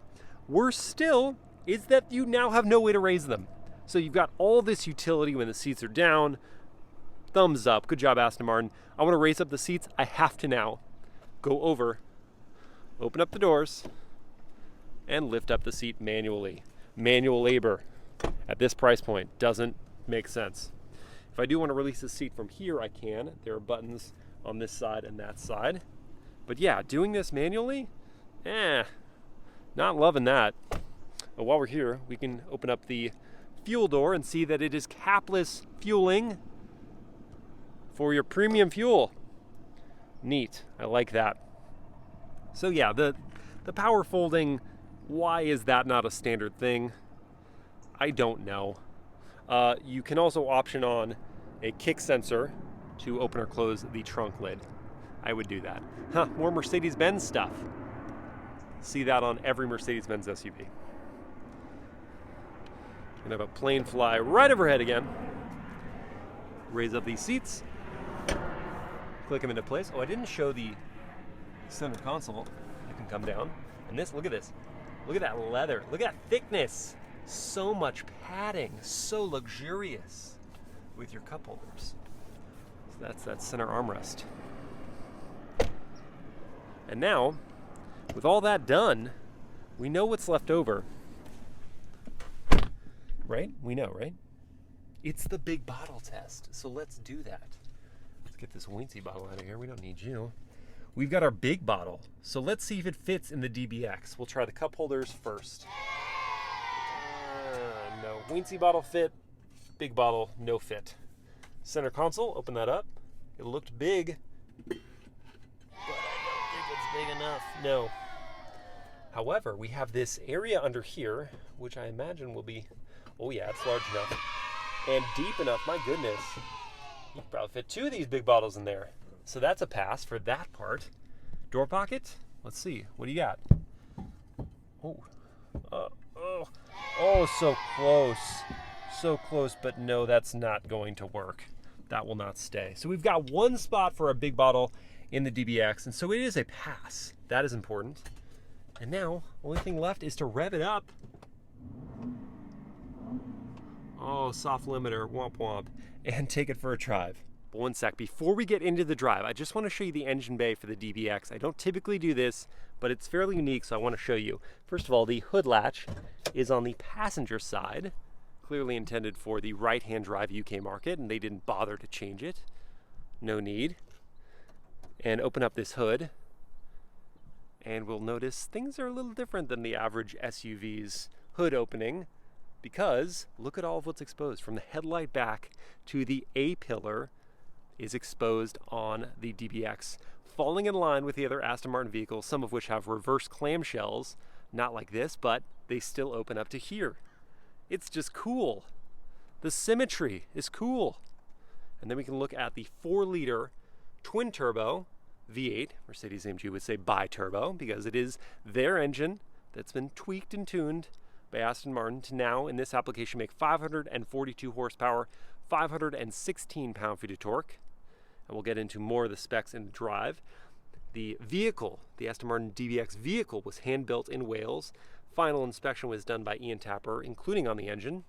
Worse still is that you now have no way to raise them. So you've got all this utility when the seats are down. Thumbs up, good job, Aston Martin. I want to raise up the seats. I have to now go over, open up the doors, and lift up the seat manually. Manual labor at this price point doesn't make sense. If I do want to release the seat from here, I can. There are buttons on this side and that side. But yeah, doing this manually, not loving that. But while we're here, we can open up the fuel door and see that it is capless fueling for your premium fuel. Neat, I like that. So yeah, the power folding, why is that not a standard thing? I don't know. You can also option on a kick sensor to open or close the trunk lid. I would do that. More Mercedes-Benz stuff. See that on every Mercedes-Benz SUV. Gonna have a plane fly right overhead again. Raise up these seats. Click them into place. Oh, I didn't show the center console. You can come down. And this, look at this. Look at that leather. Look at that thickness. So much padding. So luxurious with your cup holders. So that's that center armrest. And now, with all that done, we know what's left over. Right? We know, right? It's the big bottle test. So let's do that. Let's get this Wincy bottle out of here. We don't need you. We've got our big bottle. So let's see if it fits in the DBX. We'll try the cup holders first. No. Wincy bottle fit. Big bottle, no fit. Center console, open that up. It looked big, but I don't think it's big enough. No. However, we have this area under here, which I imagine will be, oh yeah, it's large enough and deep enough. My goodness. You could probably fit 2 of these big bottles in there. So that's a pass for that part. Door pocket? Let's see. What do you got? Oh, so close. So close, but no, that's not going to work. That will not stay. So we've got one spot for a big bottle in the DBX, and so it is a pass. That is important. And now, only thing left is to rev it up. Oh, soft limiter, womp womp, and take it for a drive. But one sec, before we get into the drive, I just want to show you the engine bay for the DBX. I don't typically do this, but it's fairly unique, so I want to show you. First of all, the hood latch is on the passenger side, clearly intended for the right-hand drive UK market, and they didn't bother to change it. No need. And open up this hood, and we'll notice things are a little different than the average SUV's hood opening, because look at all of what's exposed. From the headlight back to the A-pillar is exposed on the DBX, falling in line with the other Aston Martin vehicles, some of which have reverse clamshells, not like this, but they still open up to here. It's just cool. The symmetry is cool. And then we can look at the 4-liter twin-turbo V8. Mercedes-AMG would say bi-turbo, because it is their engine that's been tweaked and tuned by Aston Martin to now, in this application, make 542 horsepower, 516 pound-feet of torque. And we'll get into more of the specs in the drive. The vehicle, the Aston Martin DBX vehicle, was hand-built in Wales. Final inspection was done by Ian Tapper, including on the engine.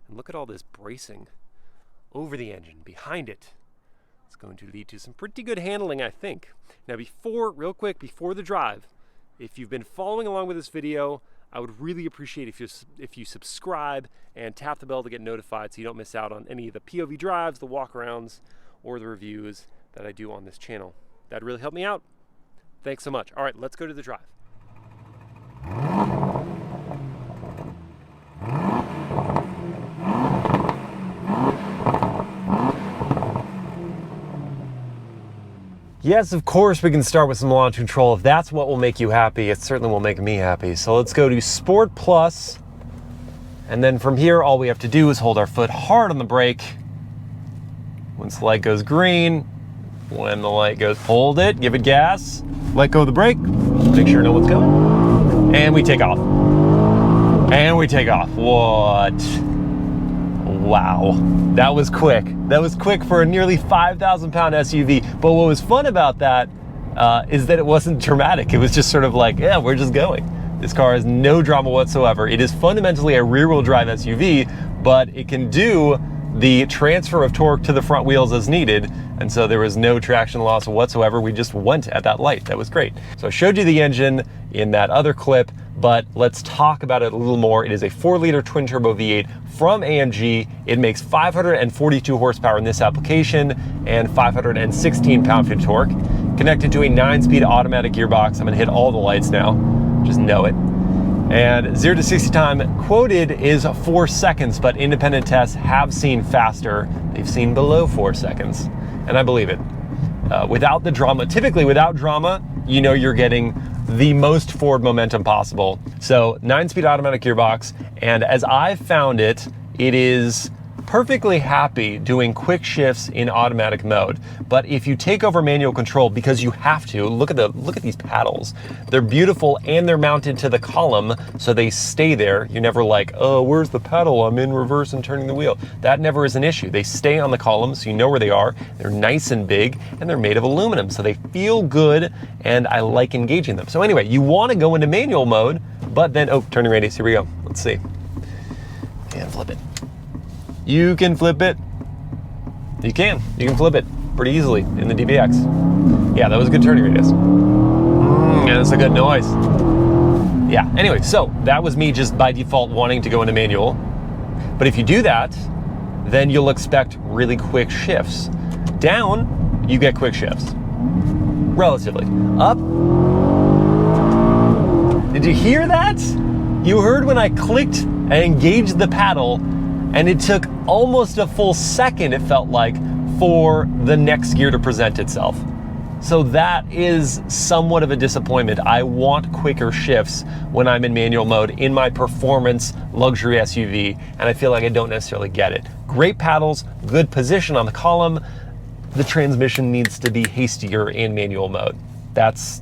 And look at all this bracing over the engine, behind it. It's going to lead to some pretty good handling, I think. Now real quick, before the drive, if you've been following along with this video, I would really appreciate if you subscribe and tap the bell to get notified so you don't miss out on any of the POV drives, the walkarounds, or the reviews that I do on this channel. That'd really help me out. Thanks so much. All right, let's go to the drive. Yes, of course we can start with some launch control. If that's what will make you happy, it certainly will make me happy. So let's go to Sport Plus. And then from here, all we have to do is hold our foot hard on the brake. Once the light goes green, when the light goes, hold it, give it gas, let go of the brake, make sure no one's coming, and we take off. And we take off. What? Wow, that was quick. That was quick for a nearly 5,000-pound SUV. But what was fun about that is that it wasn't dramatic. It was just sort of like, yeah, we're just going. This car has no drama whatsoever. It is fundamentally a rear-wheel drive SUV, but it can do the transfer of torque to the front wheels as needed. And so there was no traction loss whatsoever. We just went at that light. That was great. So I showed you the engine in that other clip, but let's talk about it a little more. It is a 4-liter twin-turbo V8 from AMG. It makes 542 horsepower in this application and 516 pound-feet of torque. Connected to a 9-speed automatic gearbox. I'm gonna hit all the lights now, just know it. And 0 to 60 time quoted is 4 seconds, but independent tests have seen faster. They've seen below 4 seconds, and I believe it. Without the drama, typically without drama, you know you're getting the most forward momentum possible. So 9-speed automatic gearbox, and as I've found it, it is perfectly happy doing quick shifts in automatic mode. But if you take over manual control, because you have to, look at these paddles. They're beautiful and they're mounted to the column, so they stay there. You're never like, oh, where's the pedal? I'm in reverse and turning the wheel. That never is an issue. They stay on the column, so you know where they are. They're nice and big, and they're made of aluminum, so they feel good, and I like engaging them. So anyway, you want to go into manual mode, but then, oh, turning radius, here we go. Let's see. And flip it. You can flip it. You can flip it pretty easily in the DBX. Yeah, that was a good turning radius. Yeah, that's a good noise. Yeah, anyway, so that was me just by default wanting to go into manual. But if you do that, then you'll expect really quick shifts. Down, you get quick shifts. Relatively. Up. Did you hear that? You heard when I clicked and engaged the paddle, and it took almost a full second, it felt like, for the next gear to present itself. So that is somewhat of a disappointment. I want quicker shifts when I'm in manual mode in my performance luxury SUV, and I feel like I don't necessarily get it. Great paddles, good position on the column. The transmission needs to be hastier in manual mode. That's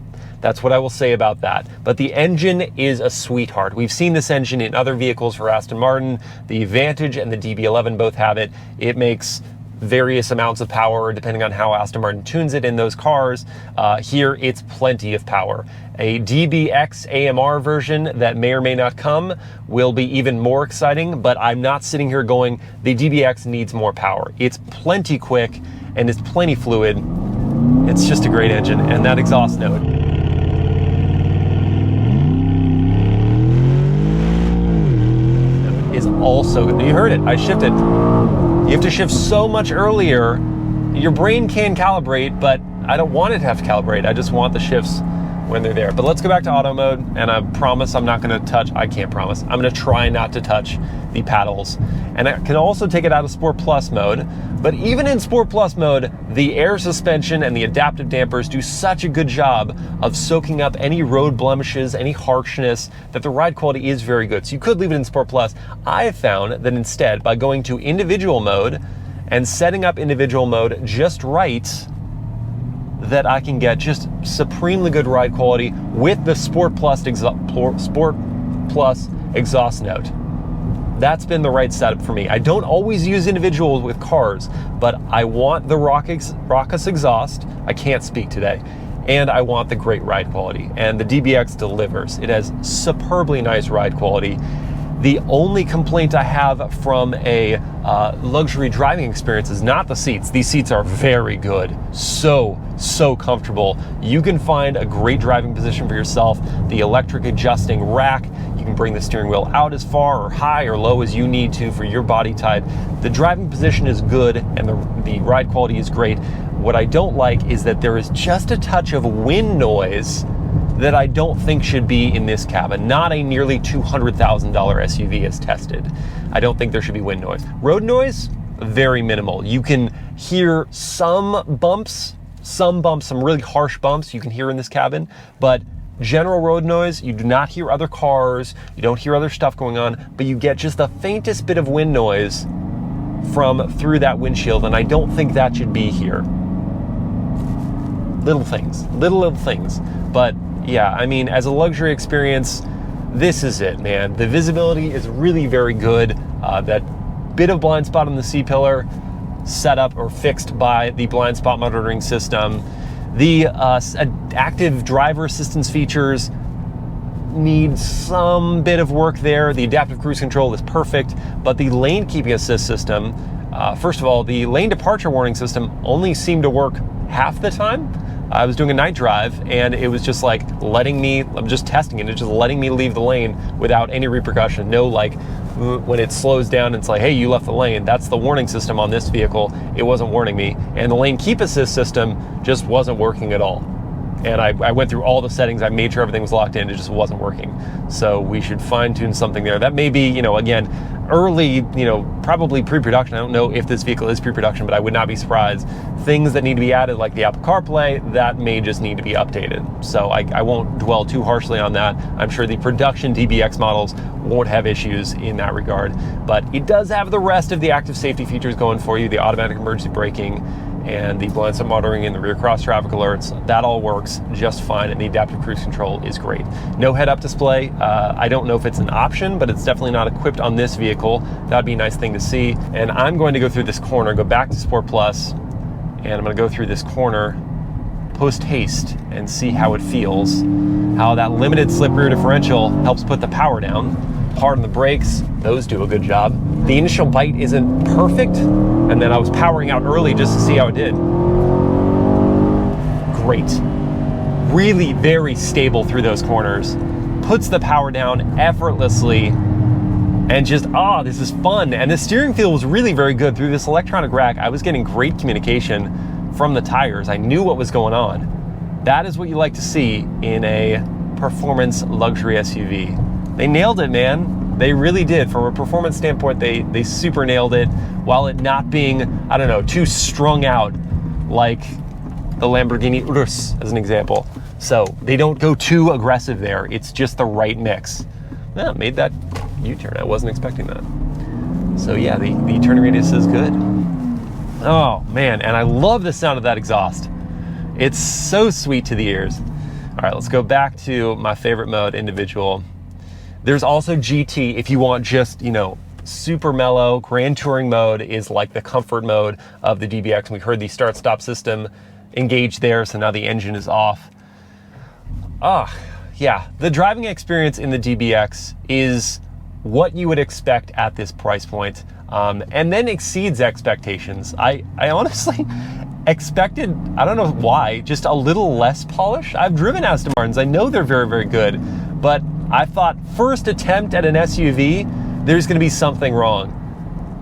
what I will say about that. But the engine is a sweetheart. We've seen this engine in other vehicles for Aston Martin. The Vantage and the DB11 both have it. It makes various amounts of power depending on how Aston Martin tunes it in those cars. Here, it's plenty of power. A DBX AMR version that may or may not come will be even more exciting, but I'm not sitting here going, the DBX needs more power. It's plenty quick and it's plenty fluid. It's just a great engine, and that exhaust note. Is also good. You heard it, I shifted. You have to shift so much earlier. Your brain can calibrate, but I don't want it to have to calibrate. I just want the shifts when they're there. But let's go back to auto mode, and I promise I'm not gonna touch, I can't promise, I'm gonna try not to touch the paddles. And I can also take it out of Sport Plus mode, but even in Sport Plus mode, the air suspension and the adaptive dampers do such a good job of soaking up any road blemishes, any harshness, that the ride quality is very good. So you could leave it in Sport Plus. I have found that instead, by going to individual mode and setting up individual mode just right, that I can get just supremely good ride quality with the Sport Plus exhaust note. That's been the right setup for me. I don't always use individuals with cars, but I want the raucous exhaust. I can't speak today. And I want the great ride quality. And the DBX delivers. It has superbly nice ride quality. The only complaint I have from a luxury driving experience is not the seats. These seats are very good. So comfortable. You can find a great driving position for yourself. The electric adjusting rack, you can bring the steering wheel out as far or high or low as you need to for your body type. The driving position is good and the ride quality is great. What I don't like is that there is just a touch of wind noise that I don't think should be in this cabin. Not a nearly $200,000 SUV as tested. I don't think there should be wind noise. Road noise, very minimal. You can hear some bumps, some bumps, some really harsh bumps you can hear in this cabin, but general road noise, you do not hear other cars, you don't hear other stuff going on, but you get just the faintest bit of wind noise from through that windshield, and I don't think that should be here. Little things, little things. But yeah, I mean, as a luxury experience, this is it, man. The visibility is really very good. That bit of blind spot on the C-pillar set up or fixed by the blind spot monitoring system. The active driver assistance features need some bit of work there. The adaptive cruise control is perfect, but the lane keeping assist system, first of all, the lane departure warning system only seemed to work half the time. I was doing a night drive and it was just like letting me, I'm just testing it, it's just letting me leave the lane without any repercussion. No, like when it slows down, it's like, hey, you left the lane. That's the warning system on this vehicle. It wasn't warning me. And the lane keep assist system just wasn't working at all. And I went through all the settings, I made sure everything was locked in, it just wasn't working. So we should fine tune something there. That may be, you know, again, early, you know, probably pre-production. I don't know if this vehicle is pre-production, but I would not be surprised. Things that need to be added, like the Apple CarPlay, that may just need to be updated. So I won't dwell too harshly on that. I'm sure the production DBX models won't have issues in that regard, but it does have the rest of the active safety features going for you, the automatic emergency braking, and the blind spot monitoring and the rear cross traffic alerts. That all works just fine, and the adaptive cruise control is great. No head-up display. I don't know if it's an option, but it's definitely not equipped on this vehicle. That'd be a nice thing to see. And I'm going to go through this corner, go back to Sport Plus, and I'm going to go through this corner post-haste and see how it feels, how that limited slip rear differential helps put the power down. Hard on the brakes, those do a good job. The initial bite isn't perfect, and then I was powering out early just to see how it did. Great. Really very stable through those corners. Puts the power down effortlessly, and just, this is fun. And the steering feel was really very good through this electronic rack. I was getting great communication from the tires. I knew what was going on. That is what you like to see in a performance luxury SUV. They nailed it, man. They really did. From a performance standpoint, they super nailed it, while it not being, I don't know, too strung out like the Lamborghini Urus as an example. So they don't go too aggressive there. It's just the right mix. Yeah, made that U-turn. I wasn't expecting that. So yeah, the turning radius is good. Oh man, and I love the sound of that exhaust. It's so sweet to the ears. All right, let's go back to my favorite mode, individual. There's also GT if you want just, you know, super mellow. Grand Touring mode is like the comfort mode of the DBX. And we heard the start-stop system engaged there, so now the engine is off. Yeah, the driving experience in the DBX is what you would expect at this price point, and then exceeds expectations. I honestly expected, I don't know why, just a little less polish. I've driven Aston Martins, I know they're very, very good, but I thought first attempt at an SUV, there's gonna be something wrong.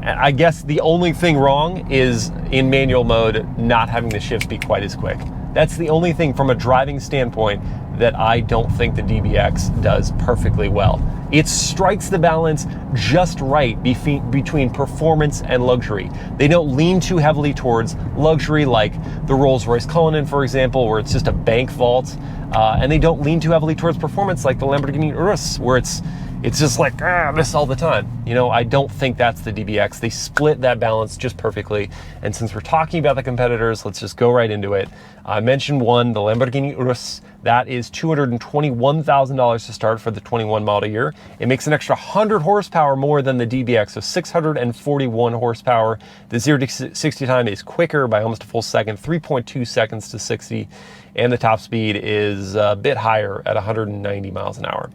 And I guess the only thing wrong is in manual mode, not having the shifts be quite as quick. That's the only thing from a driving standpoint that I don't think the DBX does perfectly well. It strikes the balance just right between performance and luxury. They don't lean too heavily towards luxury like the Rolls-Royce Cullinan, for example, where it's just a bank vault. And they don't lean too heavily towards performance like the Lamborghini Urus, where it's just like this all the time. You know, I don't think that's the DBX. They split that balance just perfectly. And since we're talking about the competitors, let's just go right into it. I mentioned one, the Lamborghini Urus. That is $221,000 to start for the 21 model year. It makes an extra 100 horsepower more than the DBX, so 641 horsepower. The 0 to 60 time is quicker by almost a full second, 3.2 seconds to 60, and the top speed is a bit higher at 190 miles an hour.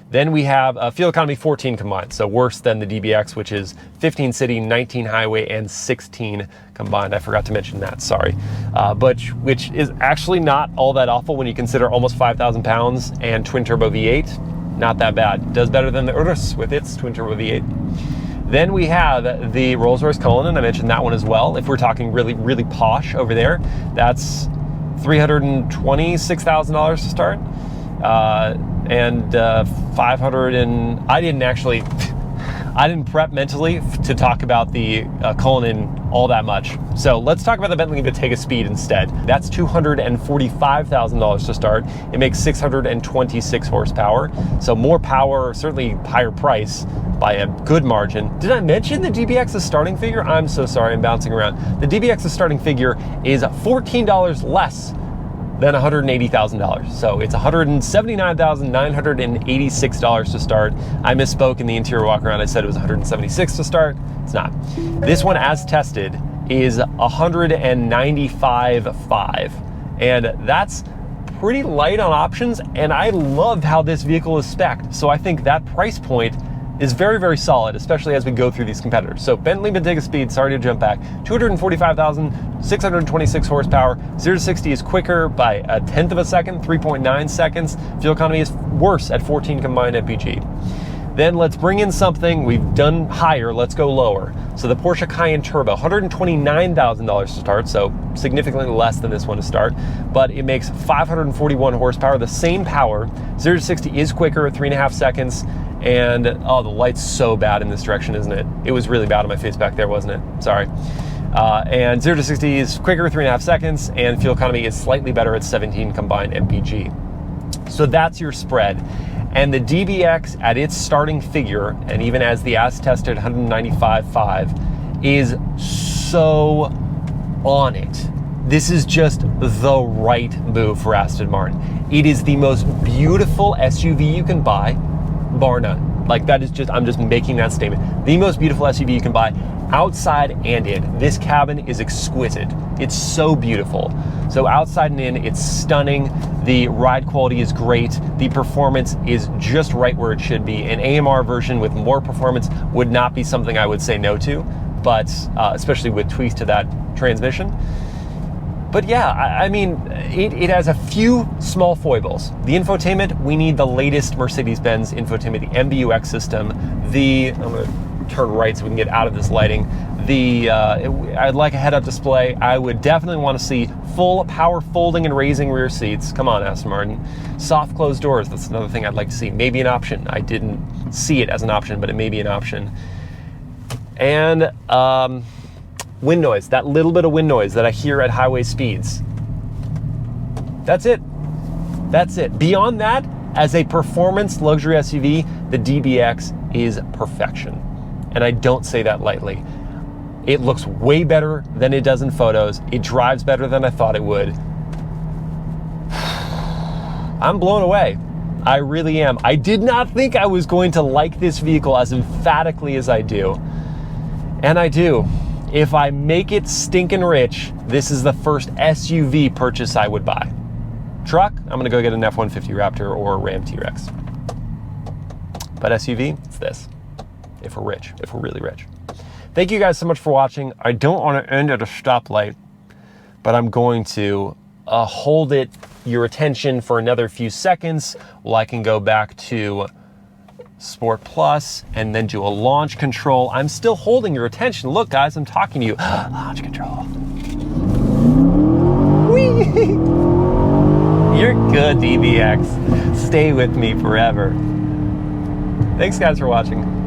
Then we have fuel economy 14 combined, so worse than the DBX, which is 15 city, 19 highway, and 16 combined. I forgot to mention that, sorry. But which is actually not all that awful when you consider almost 5,000 pounds and twin turbo V8. Not that bad. Does better than the Urus with its twin turbo V8. Then we have the Rolls-Royce Cullinan. I mentioned that one as well. If we're talking really, really posh over there, that's $326,000 to start. And 500 and I didn't prep mentally to talk about the Cullinan all that much. So let's talk about the Bentley Bentayga Speed instead. That's $245,000 to start. It makes 626 horsepower. So more power, certainly higher price by a good margin. Did I mention the DBX's starting figure? I'm so sorry, I'm bouncing around. The DBX's starting figure is $14 less than $180,000. So it's $179,986 to start. I misspoke in the interior walk around. I said it was $176 to start. It's not. This one, as tested, is $195,500, and that's pretty light on options. And I love how this vehicle is spec'd. So I think that price point is very, very solid, especially as we go through these competitors. So Bentley Bentayga Speed, sorry to jump back, 245,626 horsepower, 0 to 60 is quicker by 1/10 of a second, 3.9 seconds. Fuel economy is worse at 14 combined mpg. Then let's bring in something, we've done higher, let's go lower. So the Porsche Cayenne Turbo, $129,000 to start, so significantly less than this one to start, but it makes 541 horsepower, the same power. 0 to 60 is quicker at 3.5 seconds. And oh, the light's so bad in this direction, isn't it? It was really bad on my face back there, wasn't it? Sorry. And 0 to 60 is quicker, 3.5 seconds, and fuel economy is slightly better at 17 combined mpg. So that's your spread. And the DBX at its starting figure, and even as the as-tested 195.5, is so on it. This is just the right move for Aston Martin. It is the most beautiful SUV you can buy, bar none. Like, that is just, I'm just making that statement. The most beautiful SUV you can buy, outside and in. This cabin is exquisite. It's so beautiful. So outside and in, it's stunning. The ride quality is great. The performance is just right where it should be. An AMR version with more performance would not be something I would say no to, but especially with tweaks to that transmission. But yeah, I mean, it has a few small foibles. The infotainment, we need the latest Mercedes-Benz infotainment, the MBUX system. I'm gonna turn right so we can get out of this lighting. I'd like a head-up display. I would definitely want to see full power folding and raising rear seats. Come on, Aston Martin. Soft closed doors, that's another thing I'd like to see. Maybe an option. I didn't see it as an option, but it may be an option. And wind noise, that little bit of wind noise that I hear at highway speeds. That's it. That's it. Beyond that, as a performance luxury SUV, the DBX is perfection. And I don't say that lightly. It looks way better than it does in photos. It drives better than I thought it would. I'm blown away. I really am. I did not think I was going to like this vehicle as emphatically as I do. And I do. If I make it stinking rich, this is the first SUV purchase I would buy. Truck, I'm gonna go get an F-150 Raptor or a Ram T-Rex. But SUV, it's this. If we're rich, if we're really rich. Thank you guys so much for watching. I don't want to end at a stoplight, but I'm going to hold your attention for another few seconds while I can go back to Sport Plus and then do a launch control. I'm still holding your attention. Look, guys, I'm talking to you. Launch control. Whee! You're good, DBX. Stay with me forever. Thanks, guys, for watching.